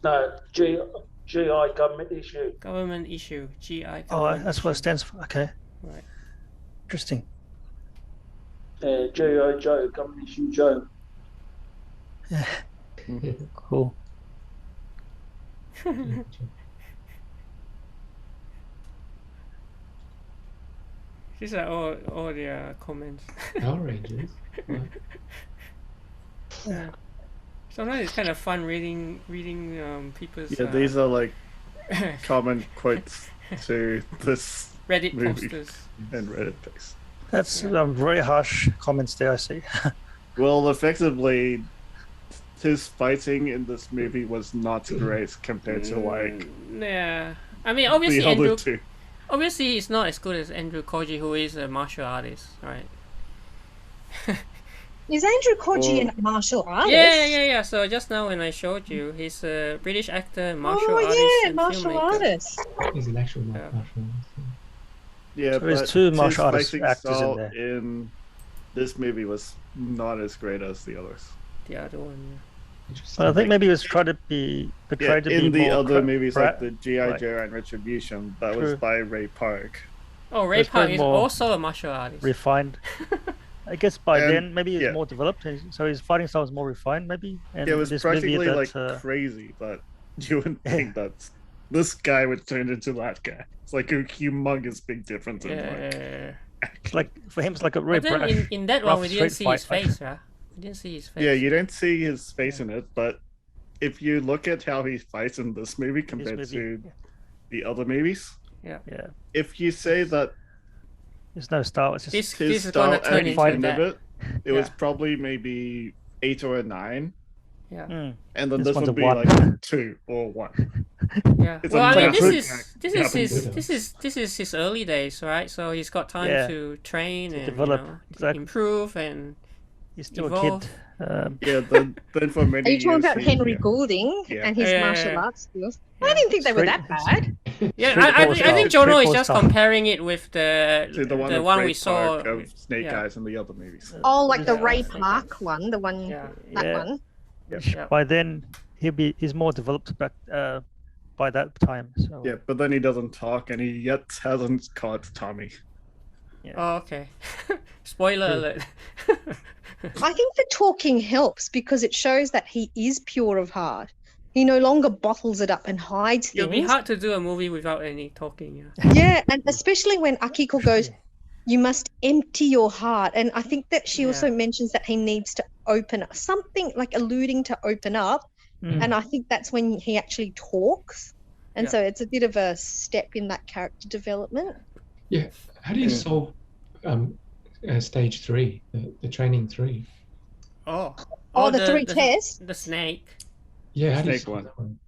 No, GI government issue. Government issue. GI. Oh, government that's what it issue. stands for. Okay. Right. Interesting. GI Joe, government issue Joe. Cool. These are all the comments. Power Rangers. What? Yeah. Sometimes it's kind of fun reading people's Yeah, these are like common quotes to this Reddit movie. posters. and Reddit pics. That's very harsh comments there, I see. Well, effectively, his fighting in this movie was not great compared to like Yeah. I mean, obviously the other Andrew. two. Obviously, he's not as good as Andrew Koji, who is a martial artist, right? Is Andrew Koji Well- a martial artist? Yeah. So just now when I showed you, he's a British actor, martial Oh artist, yeah, and martial filmmaker. artist. He's an actual Yeah. martial artist. Yeah, So there's but two his martial artist fighting actors in style there. in this movie was not as great as the others. The other one, Interesting. But I think maybe it was trying to be Yeah, portrayed to be in the more other movies like pra- the G.I. right. Joe and Retribution, that was True. by Ray Park. Oh, Ray There's Park probably is more also a martial artist. refined. I guess by And- then maybe it's yeah. more developed, so his fighting style is more refined, maybe. And It was this movie practically that, like crazy, but you wouldn't think that this guy would turn into that guy. It's like a humongous big difference in like. Yeah. like for him, it's like a very But then brash. in that one, rough we didn't street see his fight. face, right? We didn't see his face. Yeah, you don't see his face in it, but if you look at how he fights in this movie compared movie, to the other movies, Yeah, if you say that there's no style. It's just This his is gonna style turn at into the end that. of it was Yeah. probably maybe 8 or a 9, Yeah. and then This this one's would a be 1. like 2 or 1. Yeah. It's Well, a I mean, massive this is his- this is his early days, right? So he's got time Yeah. to train To and develop, you know, exactly. improve and he's still evolve. a kid. Yeah, then for many Are you talking years, about he- Henry yeah. Goulding Yeah. and his Yeah. martial arts skills? Yeah. I didn't think they were Straight- that bad. Yeah, Street I ball think style. Jono is Street just ball style. comparing it with To the one, with we Ray saw. Park of Snake yeah. Eyes in the other movies. Oh, like the Yeah, Ray I think Park one, the one, Yeah. that Yeah. one. Yeah. By then he's more developed back by that time. So Yeah, but then he doesn't talk, and he yet hasn't caught Tommy. Oh, okay. Spoiler alert. I think the talking helps because it shows that he is pure of heart. He no longer bottles it up and hides It'll be things. hard to do a movie without any talking. Yeah. Yeah, and especially when Akiko goes, you must empty your heart. And I think that she also Yeah. mentions that he needs to open up, something like alluding to open up. Mm. And I think that's when he actually talks. And Yeah. so it's a bit of a step in that character development. Yeah. How do you Yeah. solve stage 3, the training 3? Oh, the three tests? The snake. Yeah, how do you Snake solve one. that one?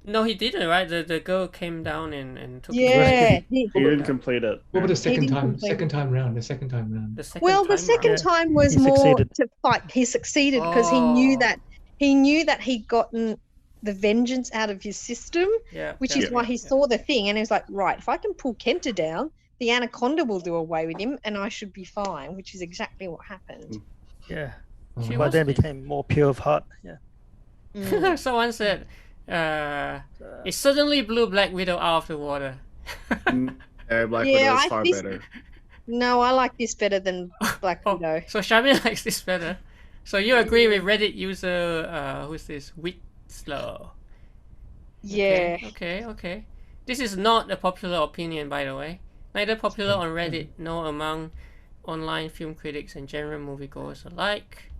No, he didn't, right? The girl came down and took him Yeah. He didn't complete it. What about the second didn't time? complete Second time round. The second time round. The second Well, the time second round. time was He more succeeded. to fight. He succeeded because he knew Oh. that he'd gotten the vengeance out of his system, Yeah, which yeah, is why he yeah. saw the thing and he was like, right, if I can pull Kenta down, the anaconda will do away with him, and I should be fine, which is exactly what happened. Yeah. She By was- then became more pure of heart. Yeah. Mm. Someone said, it suddenly blew Black Widow out of the water. Black Yeah, Widow is I far think- better. No, I like this better than Black Oh, Widow. so Charmian likes this better. So you agree with Reddit user, who's this? Whitslow. Yeah. Okay. This is not a popular opinion, by the way. Neither popular on Reddit nor among online film critics and general moviegoers alike.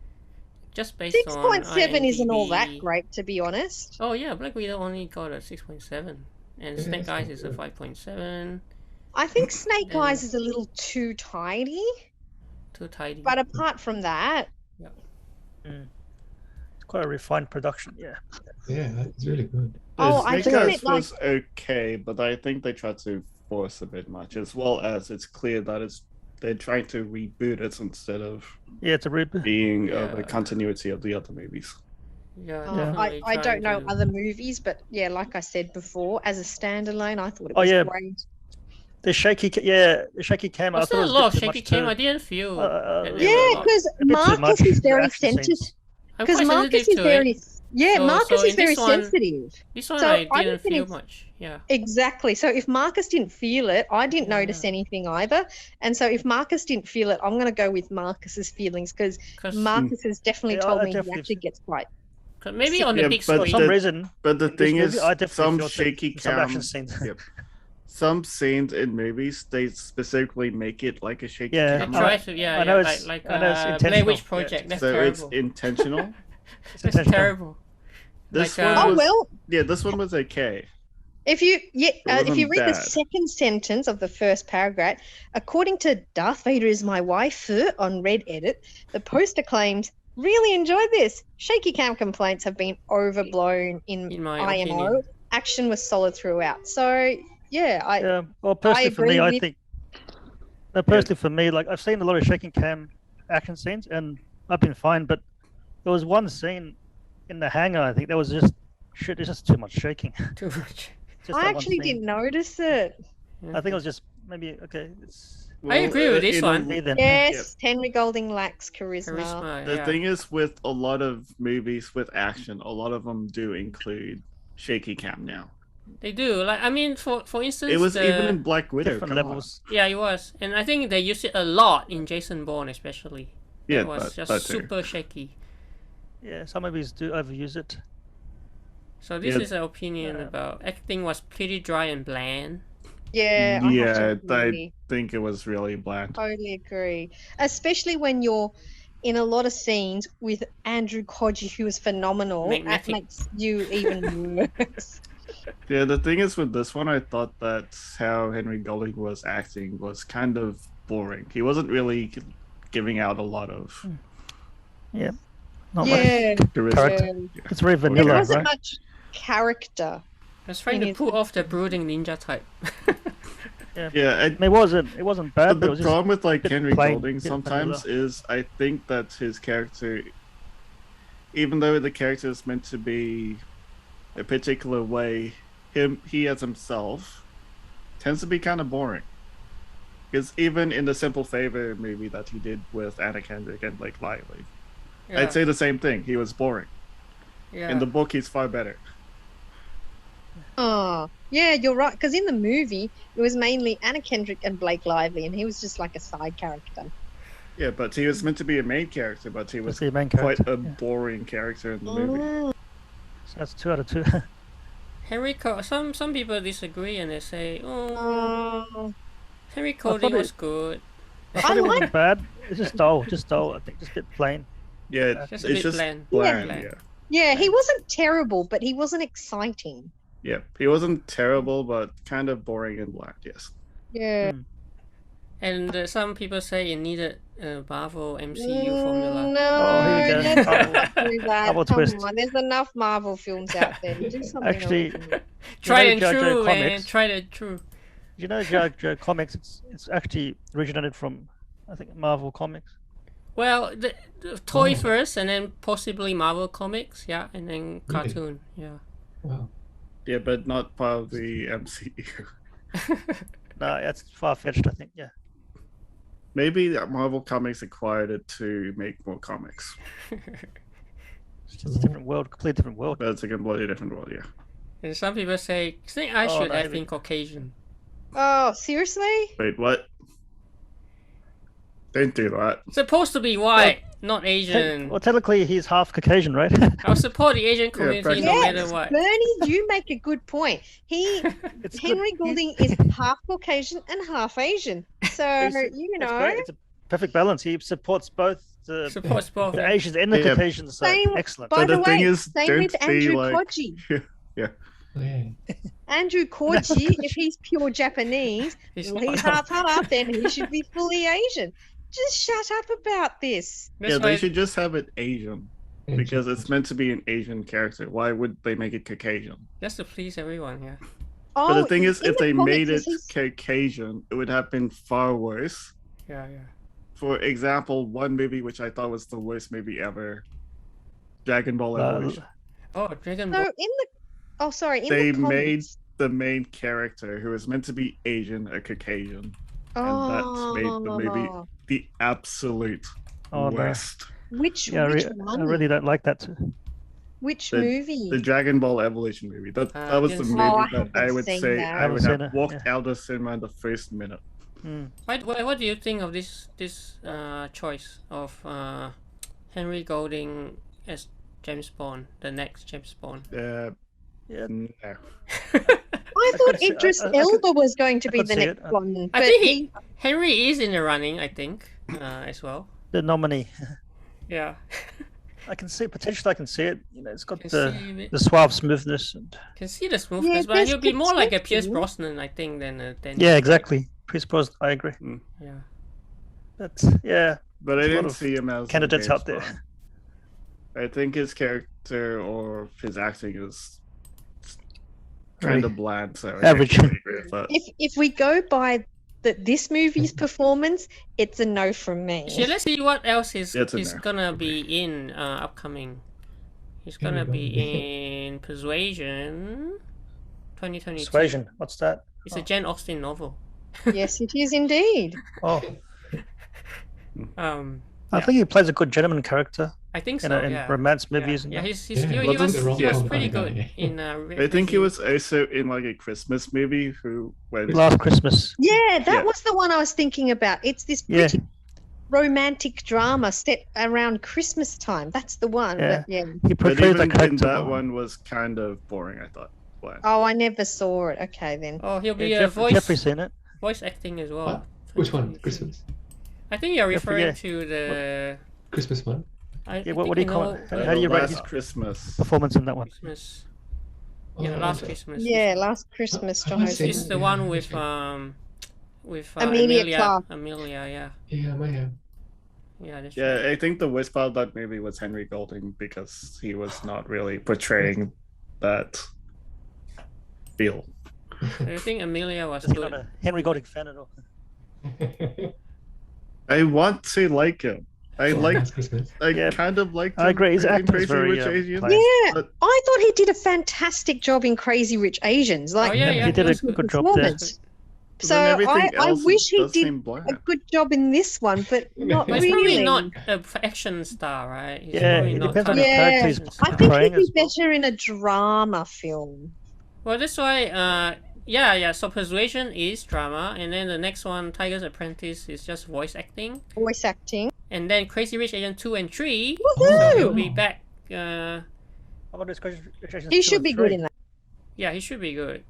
Just based on 6.7 isn't all that IMDb. great, to be honest. Oh yeah, Black Widow only got a 6.7, and Yeah, Snake that's Eyes not is a good. 5.7. I think Snake Yeah. Eyes is a little too tidy, Too tidy. but apart from that, It's quite a refined production. Yeah. Yeah, that's really good. Oh, I Snake just Eyes meant, like- was okay, but I think they tried to force a bit much, as well as it's clear that they're trying to reboot it instead of Yeah, it's a reboot. being of Yeah. a continuity of the other movies. Yeah, I definitely don't trying know to- other movies, but yeah, like I said before, as a standalone, I thought it Oh, was yeah. great. The shaky cam. I Was thought there it a was lot of bit too shaky much cam? too. I didn't feel. Uh, that there Yeah, were a lot. because bit too Marcus much, is the very action sensitive. scenes. I'm Because quite Marcus sensitive is to very, it. yeah, So- Marcus so is in very this one- sensitive. This one So I I didn't didn't feel think- much. Yeah. Exactly. So if Marcus didn't feel it, I didn't Yeah. notice anything either. And so if Marcus didn't feel it, I'm going to go with Marcus's feelings because 'Cause Marcus has definitely Yeah, told I me he definitely actually feel- gets quite. maybe on the Yeah, big but For screen. some the- reason, But the this thing movie, is, I definitely some felt it shaky in some action cam, scenes. Yep. Some scenes in movies they specifically make it like a shaky Yeah, They cam. try to, yeah, I know yeah, it's- like I know it's Blair intentional, Witch yeah. Project. That's So terrible. it's intentional. It's That's intentional. terrible. This Like, one Oh was, well, yeah, this one was okay. if you if you wasn't read the bad. second sentence of the first paragraph, according to Darth Vader is my wife on Red Edit, the poster claims really enjoyed this. Shaky cam complaints have been overblown In my IMO. opinion. Action was solid throughout. So yeah, Yeah. Well, personally for agree me, I with- think. No, personally for me, like I've seen a lot of shaking cam action scenes, and I've been fine. But there was one scene in the hangar. I think there was just shit. It's just too much shaking. Too much. Just I that one actually scene. didn't notice it. I think it was just maybe okay. It's I agree with this in a- one. me then. Yes, Henry Golding lacks charisma. Charisma. The Yeah. thing is, with a lot of movies with action, a lot of them do include shaky cam now. They do. Like I mean, for instance, It was the- even in Black Widow. Different come on. levels. Yeah, it was, and I think they use it a lot in Jason Bourne, especially. Yeah, It was that, just that too. super shaky. Yeah, some movies do overuse it. So this Yeah. is an opinion about acting was pretty dry and bland. Yeah, I have Yeah, to agree. I think it was really bland. Totally agree. Especially when you're in a lot of scenes with Andrew Koji, who is phenomenal. That Magnetic. makes you even worse. Yeah, the thing is with this one, I thought that how Henry Golding was acting was kind of boring. He wasn't really giving out a lot of Not much. Yeah, charisma. Character. yeah. It's very There vanilla, wasn't right? much character. I was trying He to needs pull to- off the brooding ninja type. Yeah, I mean, it wasn't bad, but but it the was just problem with like bit Henry plain, Golding bit sometimes is I think that his character, even though the character is meant to be a particular way, he as himself tends to be kind of boring. Because even in the Simple Favor movie that he did with Anna Kendrick and Blake Lively, Yeah, I'd say the same thing. He was boring. yeah. In the book, he's far better. Oh, yeah, you're right. Because in the movie, it was mainly Anna Kendrick and Blake Lively, and he was just like a side character. Yeah, but he was meant to be a main character, but he was the main quite character. a yeah. boring character in the movie. Oh, So that's 2 out of 2. Some people disagree and they say, oh, oh. Henry thought Golding it- was good. I thought it like- wasn't bad. It's just dull. I think just a bit plain. Yeah, Just it's a bit just bland. bland. Yeah. Yeah. Yeah, he wasn't terrible, but he wasn't exciting. Yeah, he wasn't terrible, but kind of boring and bland. Yes. Yeah. And some people say it needed a Marvel MCU formula. No, Oh, here we go. let's Double- not do that. double Come twist. on, there's enough Marvel films out there. Do something Actually, else. Tried know and J.J. true, man. Comics? Tried and true. You know, Joe comics. It's actually originated from, I think, Marvel Comics. Well, the toy Oh. first, and then possibly Marvel Comics, yeah, and then cartoon, yeah. Wow. Yeah, but not part of the MCU. No, that's far fetched. I think. Yeah. Maybe Marvel Comics acquired it to make more comics. It's just a different world, completely different world. But it's a completely different world, yeah. And some people say, think I Oh, should no, have here we- been Caucasian. Oh, seriously? Wait, what? Don't do that. Supposed to be white, not Asian. Well, technically, he's half Caucasian, right? I'll support the Asian community practically. no Yes, matter what. Bernie, you make a good point. It's Henry good. Goulding is half Caucasian and half Asian. So, It's you It's know, great. It's a perfect balance. He supports both the, Supports both. the Asians and the Yeah. Caucasians. So Same- excellent. by the the thing way, is, same don't with be Andrew like- Koji. Oh, yeah. Andrew Koji, if he's pure Japanese, He's well, he's half, then he should be fully Asian. Just shut up about this. That's Yeah, why they should just have it Asian. Because it's meant to be an Asian character. Why would they make it Caucasian? just to please everyone, yeah. Oh, But the thing is, in if the they made it comics, he's- Caucasian, it would have been far worse. Yeah, yeah. For example, one movie which I thought was the worst movie ever, Dragon Ball Evolution. Oh, Dragon So Ball. in the, oh sorry, in They the made comics, the main character, who was meant to be Asian, a Caucasian. that made the movie oh, the absolute Oh, no. worst. which Yeah, which I one? really don't like that. Which The- movie? The Dragon Ball Evolution movie. That I was the didn't movie see Oh, I that haven't I would seen say that. I Haven't would seen have it, walked yeah. out of the cinema in the first minute. Hmm. What do you think of this choice of Henry Golding as James Bond, the next James Bond? Yeah. No. I thought could see- Idris I could- Elba was going to I be could the see next it. one, I but think Henry is in the running, I think, as well. The nominee. Yeah. I can see potentially. I can see it. You know, it's got Can the see it. the suave smoothness and Can see the smoothness, but there's he'll be more like a Pierce potential. Brosnan, I think, than yeah, exactly. Chris Brosnan, I agree. Yeah. But yeah, But I There's a lot didn't of see him as candidates James out there. Bond. I think his character or his acting is kind Very of bland, so I average. can't agree with that. if we go by this movie's performance, it's a no from me. Actually, let's see what else is It's in is there. gonna be in upcoming. He's gonna be in Persuasion 2022. Persuasion. What's that? It's a Jane Austen novel. Yes, it is indeed. Oh, I Yeah. think he plays a good gentleman character I think so. in Yeah. romance Yeah, movies. And yeah, that. he Wasn't was the rom-com he was kind pretty of good guy? in. I think he was also in like a Christmas movie who went Last Christmas. Yeah, that Yeah. was the one I was thinking about. It's this Yeah. pretty romantic drama set around Christmas time. That's the one. Yeah. But yeah. He but portrays even that in character. that well. one was kind of boring, I thought. Bland. Oh, I never saw it. Okay, then. Oh, he'll be Yeah, a voice Jeffrey's in it. voice acting as well. What? Which one? 2022. Christmas. I think you're Jeffrey, referring yeah. to the. Christmas one. I What do you think call it? How do you rate Last his Christmas. performance in that one? Christmas. Oh, Yeah, last okay. Christmas. Yeah, Last Christmas, Have John. I It's, seen it's it? the Yeah, one let me with check. Emilia Clarke. Amelia, yeah. Yeah, I might have. Yeah, that's right. Yeah, I think the worst part of that movie was Henry Golding because he was not really portraying that feel. I think Amelia was Just not good. a Henry Golding fan at all. I want to like him. I like. Last Christmas. I Yeah, kind of liked. I him agree, his in acting is Crazy very, Rich Asians, plain. Yeah, but I thought he did a fantastic job in Crazy Rich Asians. Like, Oh, yeah, yeah. He did a was good job there. performance. So then everything I else wish he does did seem bland. a good job in this one, but not But he's really. probably not an action star, right? He's Yeah, probably it not depends on kind the of- Yeah, character he's I think portraying he'd be as well. better in a drama film. Well, that's why. Yeah. So Persuasion is drama, and then the next one, Tiger's Apprentice, is just voice acting, Voice acting. and then Crazy Rich Asians 2 and 3. Woohoo! He'll be back. How about this Crazy Rich Asians He 2 should and be 3? good in that. Yeah, he should be good.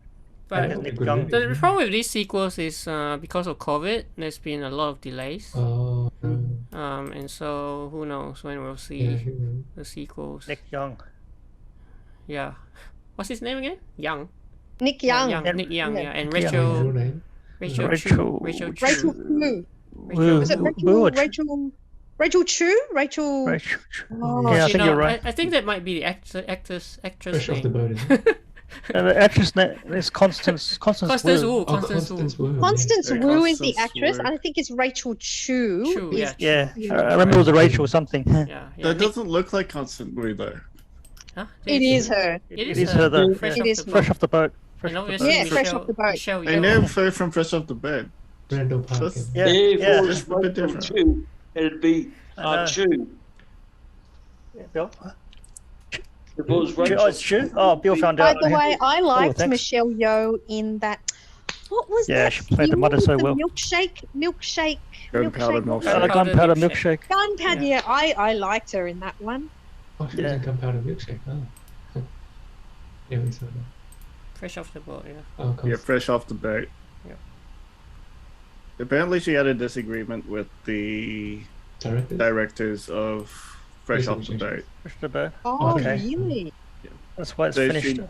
Yeah, But Nick Good Young. movie. the problem with these sequels is because of COVID, there's been a lot of delays. Oh, And so who knows when we'll see yeah. the sequels. Nick Young. Yeah. What's his name again? Young. Nick Young. Nick Young, Yeah. yeah. And Nick Real Rachel name. Rachel Rachel- Rachel Chu. Rachel Chu. Woo. Was it Woo. Rachel Chu? Rachel. Rachel. Oh, Yeah, I Actually, think no, you're right. I think that might be the actress Fresh off the name. boat. Isn't it? And the actress name is Constance. Constance Wu. Wu. Oh, Constance Wu. Constance Wu. Constance Yeah, Wu is the Constance actress. Wu. I think it's Rachel Chu. Chu, is- yeah. Yeah, I remember it was a Rachel something. Yeah. Yeah. That Nick- doesn't look like Constant Wu though. Huh? It is her. It It is is her though. Fresh It off is the Fresh boat. off the boat. And obviously Yeah, fresh Michelle, off the boat. Michelle I Yeoh. never heard from Fresh Off the Bed. Randall Park. That's- and- Yeah, If yeah. it was It's a bit made from different. Chew, it'd be I know. Chew. Yeah, Bill. If it was Oh, Rachel, it's true. Oh, Bill found By out. the way, I liked thanks. Michelle Yeoh in that. What was Yeah, that? she played the film mother with so the well. Milkshake. Gunpowder what was Milkshake. it? Gunpowder milkshake. Gunpowder. Yeah, I liked her in that one. Oh, she was Yeah. in Gunpowder Milkshake. Oh. Yeah, we saw that. Fresh off the boat, yeah. Oh, cool. Yeah, Fresh Off the Boat. Yeah. Apparently, she had a disagreement with the Directors? directors of Fresh Off the Boat. Push the boat. Oh, Okay. really? That's why it's So finished.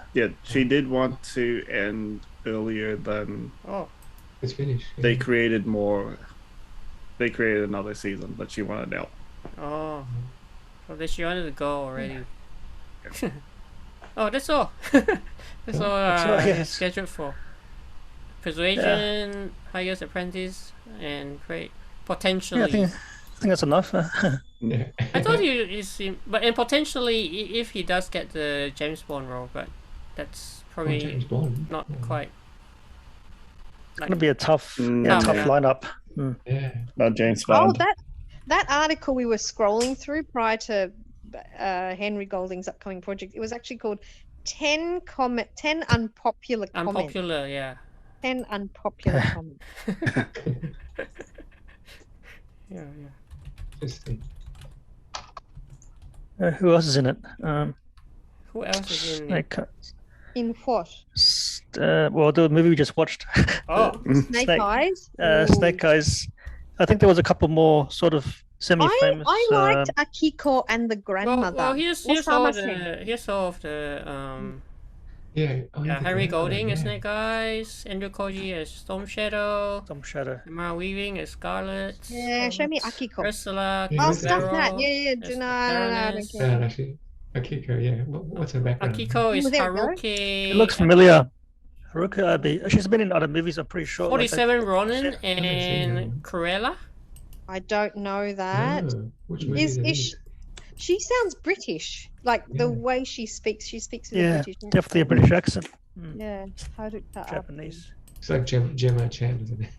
she did want to end earlier than Oh, It's finished. Yeah. they created more. They created another season, but she wanted out. oh. So they she wanted to go already. Oh, that's all. That's all That's all, yes. scheduled for. Persuasion, Highest Apprentice, and create potentially. Yeah, I think that's enough. Yeah. I thought you seem, but and potentially if he does get the James Bond role, but that's Oh, probably James Bond. not Oh, quite. It's gonna be a tough, Mm, tough yeah. lineup. Yeah. Not James Oh, Bond. that article we were scrolling through prior to Henry Golding's upcoming project. It was actually called 10 unpopular comments. Unpopular, yeah. 10 unpopular comments. Yeah. Interesting. Who else is in it? Who else is in it? Snake, In what? well, the movie we just watched. Oh, Snake Eyes? Ooh. Snake Eyes. I think there was a couple more sort of semi-famous. I liked Akiko and the grandmother. well, here's Osama all Sen. here's all of the Yeah. Oh, yeah, the Henry grandmother, Golding as yeah. Snake Eyes, Andrew Koji as Storm Shadow, Some shadow. Samara Weaving as Scarlet, Yeah, show me Akiko. Ursula, Yeah, Oh, who's stuff that. Barrow Yeah, as no, I don't Baroness. care. Yeah, actually. Akiko, yeah. What's her background? Akiko is Oh, there we go. Haruki. It looks familiar. Haruka, she's been in other movies. I'm pretty sure. 47 Ronin haven't seen that and one. Cruella. I don't know that. Oh, which movie Is it is she sounds British. Like the Yeah. way she speaks with a Yeah, British accent. definitely a British accent. Yeah, Haruka. Japanese. It's like Gemma Chan, isn't it?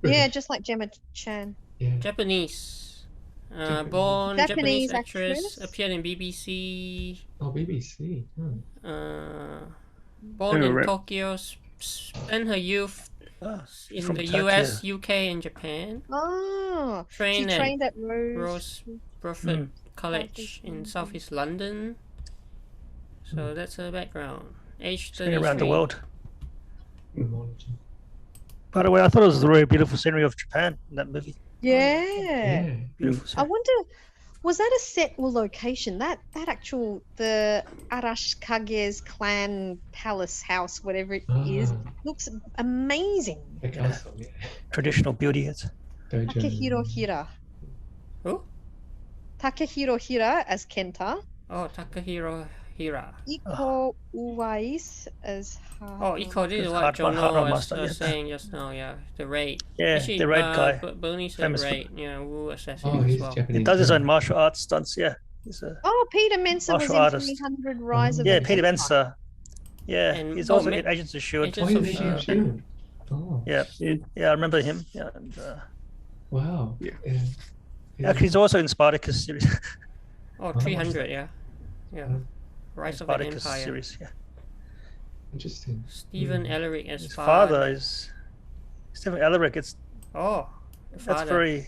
Yeah, just like Gemma Chan. Yeah. Japanese. Japanese. Born Japanese Japanese actress. actress. Appeared in BBC. Oh, BBC. Hmm. Born Oh, in right. Tokyo. Spent her youth Ah, in from the Tokyo. US, UK, and Japan. Oh, she Trained at trained at Rose. Rose Bruford Mm. College Southeast in London. Southeast London. So that's her background. Age She's been around the 33. world. Etymology. By the way, I thought it was the really beautiful scenery of Japan in that movie. Yeah. Yeah. Beautiful I scenery. wonder, was that a set or location? That actual the Arashikage's clan palace house, whatever it is, Ah, looks amazing. the castle, yeah. Traditional beauty. It's Dojo. Takehiro Hira. Who? Takehiro Hira as Kenta. Oh, Takahiro Hira. Iko Uwais as Oh, Iko, this is It's what hard- Jono hard on was master, yeah. saying just now, yeah. The raid. Yeah, Actually, the raid guy. Bernie said Famous for- raid, yeah, Wu assassin Oh, as he's well. Japanese. He does his too. own martial arts stunts. Yeah, he's a Oh, Peter Mensa was Martial in artist. 300 Rise of yeah. the Peter Empire. Mensa. Yeah, And- he's oh, also Ma- in Agents of Shield. Agents Oh, of he's Shield. Agent Shield. Oh, Yeah, yeah, I remember him. Yeah, and, wow. Yeah. actually, he's also in Spartacus series. Oh, 300, yeah. Yeah. Oh. Rise of the Spartacus Empire. series. Yeah. Interesting. Stephen Elric as His father is Stephen Elric. It's Oh, the that's father. very.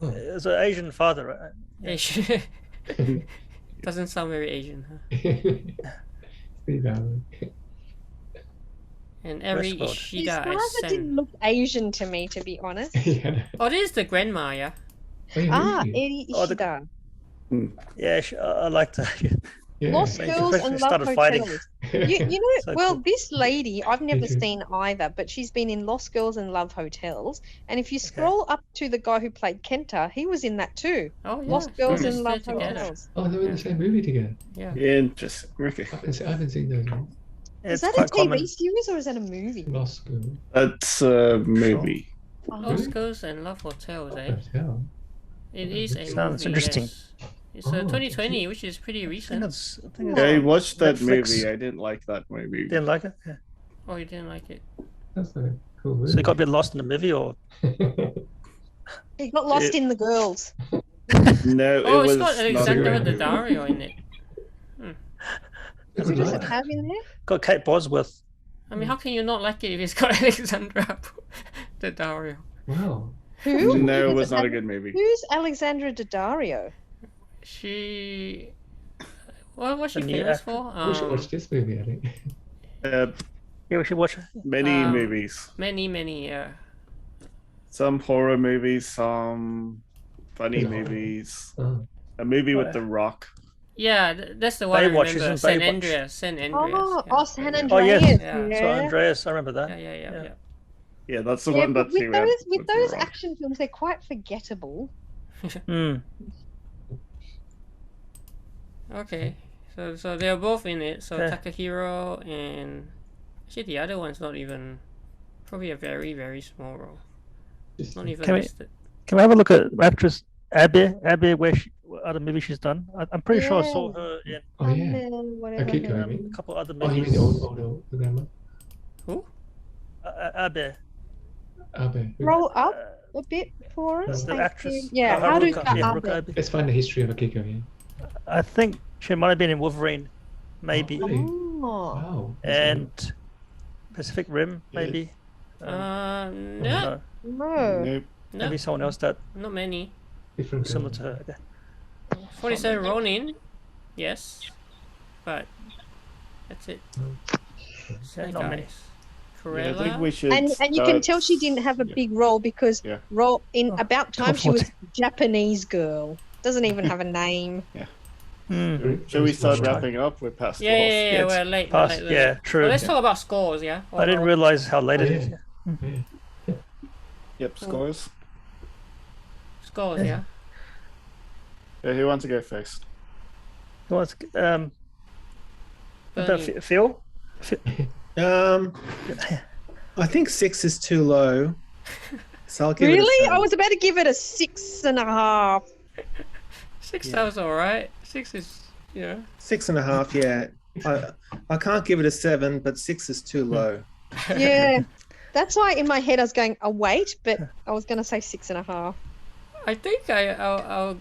Oh. It's an Asian father, right? Asian. Doesn't sound very Asian, huh? Steve Allen. And Eri Westworld. His Ishida father as didn't Sen. look Asian to me, to be honest. Yeah. Oh, this is the grandma, yeah? Oh, yeah, Ah, really? Eri Oh, the- Ishida. Yeah, I liked her. Yeah. Lost Maybe Girls especially and Love started fighting. Hotels. You know, So well, cool. this lady I've never too. seen either, but she's been in Lost Girls and Love Hotels. And if you scroll up to the guy who played Kenta, he was in that too. Oh, yeah. Lost Girls they're and Love still together. Hotels. Oh, they were in the same movie together. Yeah. Interesting. Okay. I haven't seen those ones. Is It's that a quite TV common. series or is that a movie? Lost Girl. That's a movie. Oh, Lost Girls and Love Hotels, eh? Hotel. It is a Sounds movie, interesting. yes. It's Oh, 2020, which is pretty I think recent. it's. I think Yeah, I it's watched that Netflix. movie. I didn't like that movie. didn't like it. Yeah. Oh, you didn't like it. That's a cool movie. So you got a bit lost in the movie, or He got lost in the girls. No, Oh, it it's was got not a Alexandra good movie. Daddario in it. Who does it have in there? got Kate Bosworth? I mean, how can you not like it if it's got Alexandra Daddario? Wow. Who? No, Who it does was not a have- good movie. Who's Alexandra Daddario? She. What was she The new famous actor. for? We should watch this movie, I think. Yeah, we should watch it. Many movies. Many, yeah. Some horror movies, some funny Horror. movies. Oh. A movie with The Rock. Yeah, that's the one I Baywatch, remember. isn't San Baywatch? Andreas. San Andreas. Oh, yeah. San yeah. Andreas. Oh, yes. Yeah. So Andreas, I remember that. Yeah. Yeah, that's the Yeah, one but that she with read. with The those Rock. action films, they're quite forgettable. Okay, so they're both in it. So Okay. Takahiro and actually the other one's not even probably a very small role. Just Not even Can we- listed. Can we have a look at actress Abby? Abby, what other movie she's done? I'm pretty sure I saw Yeah. her in Oh yeah. Whatever. Akiko, her- I mean. a couple other Oh, you mean movies. the old grandma? Who? Abby, Abe. Roll up a bit for us. the thank actress. you. Yeah, how do Haruka Abe. Let's find the history of Akiko here. I think she might have been in Wolverine, maybe, Oh, really? Oh, Wow. and Pacific Rim, Yeah. maybe. No, No, no. Nope. maybe someone else that not many. Different similar girl. to her. Okay. 47 Ronin, yes, but that's it. Yeah, not many. Guys. Yeah, I think Corella. we should. And you can tell she didn't have a Yeah. big role because Yeah. role in About Time she was 12:40. Japanese girl. Doesn't even have a name. Should we start wrapping up with past Yeah, roles? yeah, Yeah, we're it's late. past- we're late. yeah, true. Well, let's talk about scores, yeah? I didn't realize how late it is. Yeah. Yeah. Yep, scores. Scores, yeah? Yeah, who wants to go first? Who wants, about Bernie. Phil? I think 6 is too low. So I'll give it a Really? 7. I was about to give it a 6.5. 6 sounds alright. 6 is, 6.5, yeah. I can't give it a 7, but 6 is too low. Yeah. That's why in my head I was going, wait, but I was going to say 6.5. I think I'm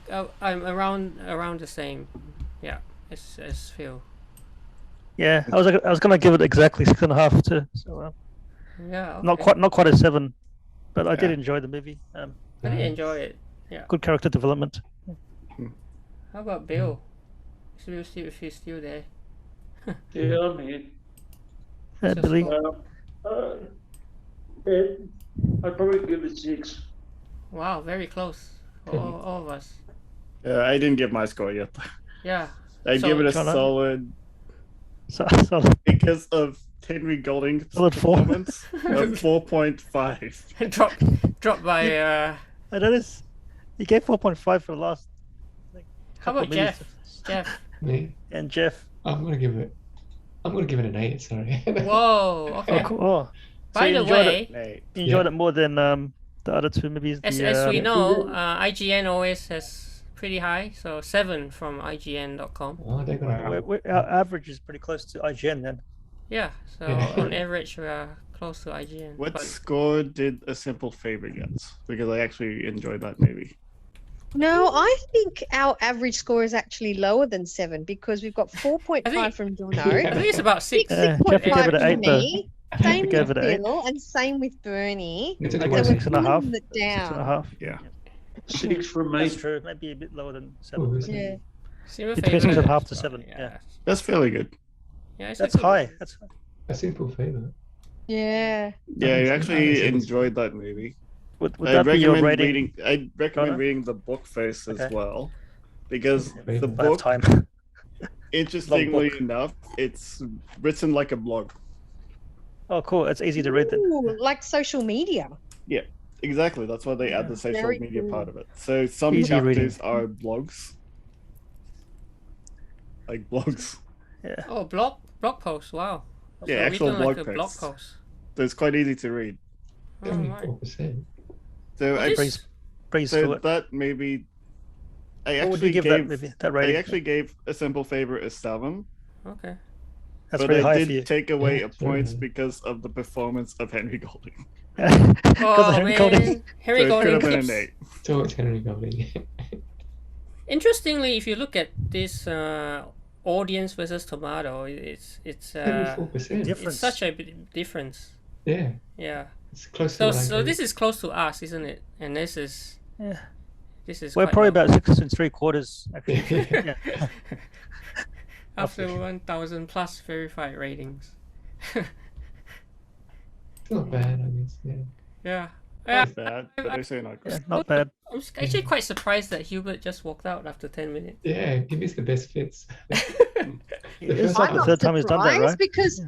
around the same, yeah, as Phil. Yeah, I was gonna give it exactly 6.5 too. So Yeah, not okay. quite a 7, but I did Yeah. enjoy the movie. I did enjoy it. Good character development. How about Bill? If he's still there. Yeah, I'm here. So Billy. score. I'd probably give it 6. Wow, very close. All of us. I didn't give my score yet. Yeah. I So- give it a Jono? solid So because of Henry Golding's Solid 4. performance of 4.5. drop by I noticed he gave 4.5 for the last. how couple about of movies. Jeff? Me? And Jeff. I'm gonna give it an 8, sorry. Whoa, okay. Oh, cool. Oh. So By you the enjoyed way, Hey, You enjoyed it more than the other two movies. as we know, IGN always has pretty high, so 7 from IGN.com. Oh, they're gonna Our average is pretty close to IGN then. Yeah, so Yeah. on average we are close to IGN. what but- score did A Simple Favor get? Because I actually enjoyed that movie. No, I think our average score is actually lower than 7 because we've got 4.5 I think- from I Jono, think it's about 6. Yeah, 6.5 Jeff gave it an from 8 though. me, same gave with it an 8. Phil, and same with Bernie. It's I only gave So one we're 6.5. pulling it down. 6.5. Yeah. 6 from me. That's true. Maybe a bit lower than 7. Oh, is it? Yeah. Simple Between Favor 6.5 to is- 7, yeah. That's fairly good. Yeah, it's a That's good- high. That's A Simple Favor. Yeah. Yeah, I Nice. actually Nice. enjoyed that movie. would I that be your recommend rating? I'd recommend Jono? reading the book first as Okay. well. Because Okay. the I have book, time. interestingly book. enough, it's written like a blog. Oh, cool. It's easy to read then. Ooh, like social media. Exactly, that's why they add the social Very media cool. part of it. So some Easy chapters are blogs. Like blogs. Yeah. Oh, blog post. Wow. Yeah, So actual written like blog a blog posts. post. So it's quite easy to read. Oh, right. 74%. So What I is- Praise, praise so for it. that maybe I What would you actually give that gave movie? That rating? I actually gave A Simple Favor a 7. Okay. That's but really they high for you. did take away Yeah, a it's very points high. because of the performance of Henry Golding. Oh Henry man, Golding. Henry So it could Golding have been keeps. an 8. So it's Henry Golding. Interestingly, if you look at this audience versus tomato, it's 74%. it's such a big difference. Yeah, Yeah. it's close to So what I so gave. this is close to us, isn't it? And this is Yeah. this is We're quite probably low. about 6 3/4 actually. Yeah. Yeah. After 1,000 plus verified ratings. It's not bad, I guess. Yeah. Yeah. Yeah. Not bad, but they say not good. Yeah, not bad. I'm actually quite surprised that Hubert just walked out after 10 minutes. Yeah, he missed the best fits. It's first like I'm the not third time he's done that, surprised right? because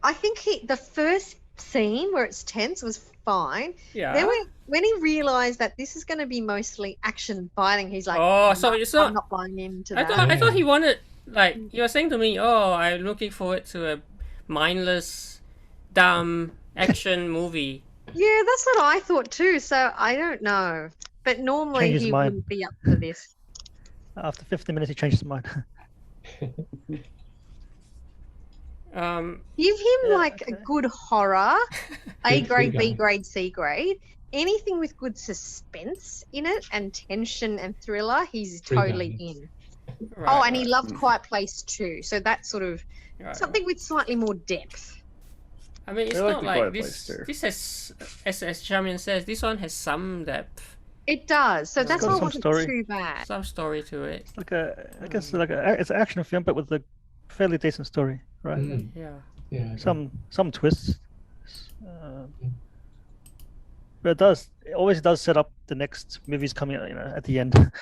I think the first scene where it's tense was fine. Yeah. Then when he realized that this is going to be mostly action fighting, he's like, Oh, so "No, it's I'm not. not buying into I that." thought he wanted, like, you were saying to me, oh, I'm looking forward to a mindless, dumb action movie. Yeah, that's what I thought too. So I don't know, but normally Change his he mind. wouldn't be up for this. After 15 minutes, he changed his mind. Give him Yeah, like a okay. good horror, A Good grade, guy. B grade, C grade. Anything with good suspense in it and tension and thriller, he's Free guy. totally in. Right, Oh, and he right, loved Quiet Place too. So that's sort of right, something with slightly more depth. I mean, it's I like not the like Quiet this. Place too. This has, as Charmian says, this one has some depth, It does. So It's that's got why it some wasn't story. too bad. some story to it. Like I guess it's an action film, but with a fairly decent story, right? Mm, Yeah. yeah. I agree. Some twists. But it always does set up the next movies coming out, at the end.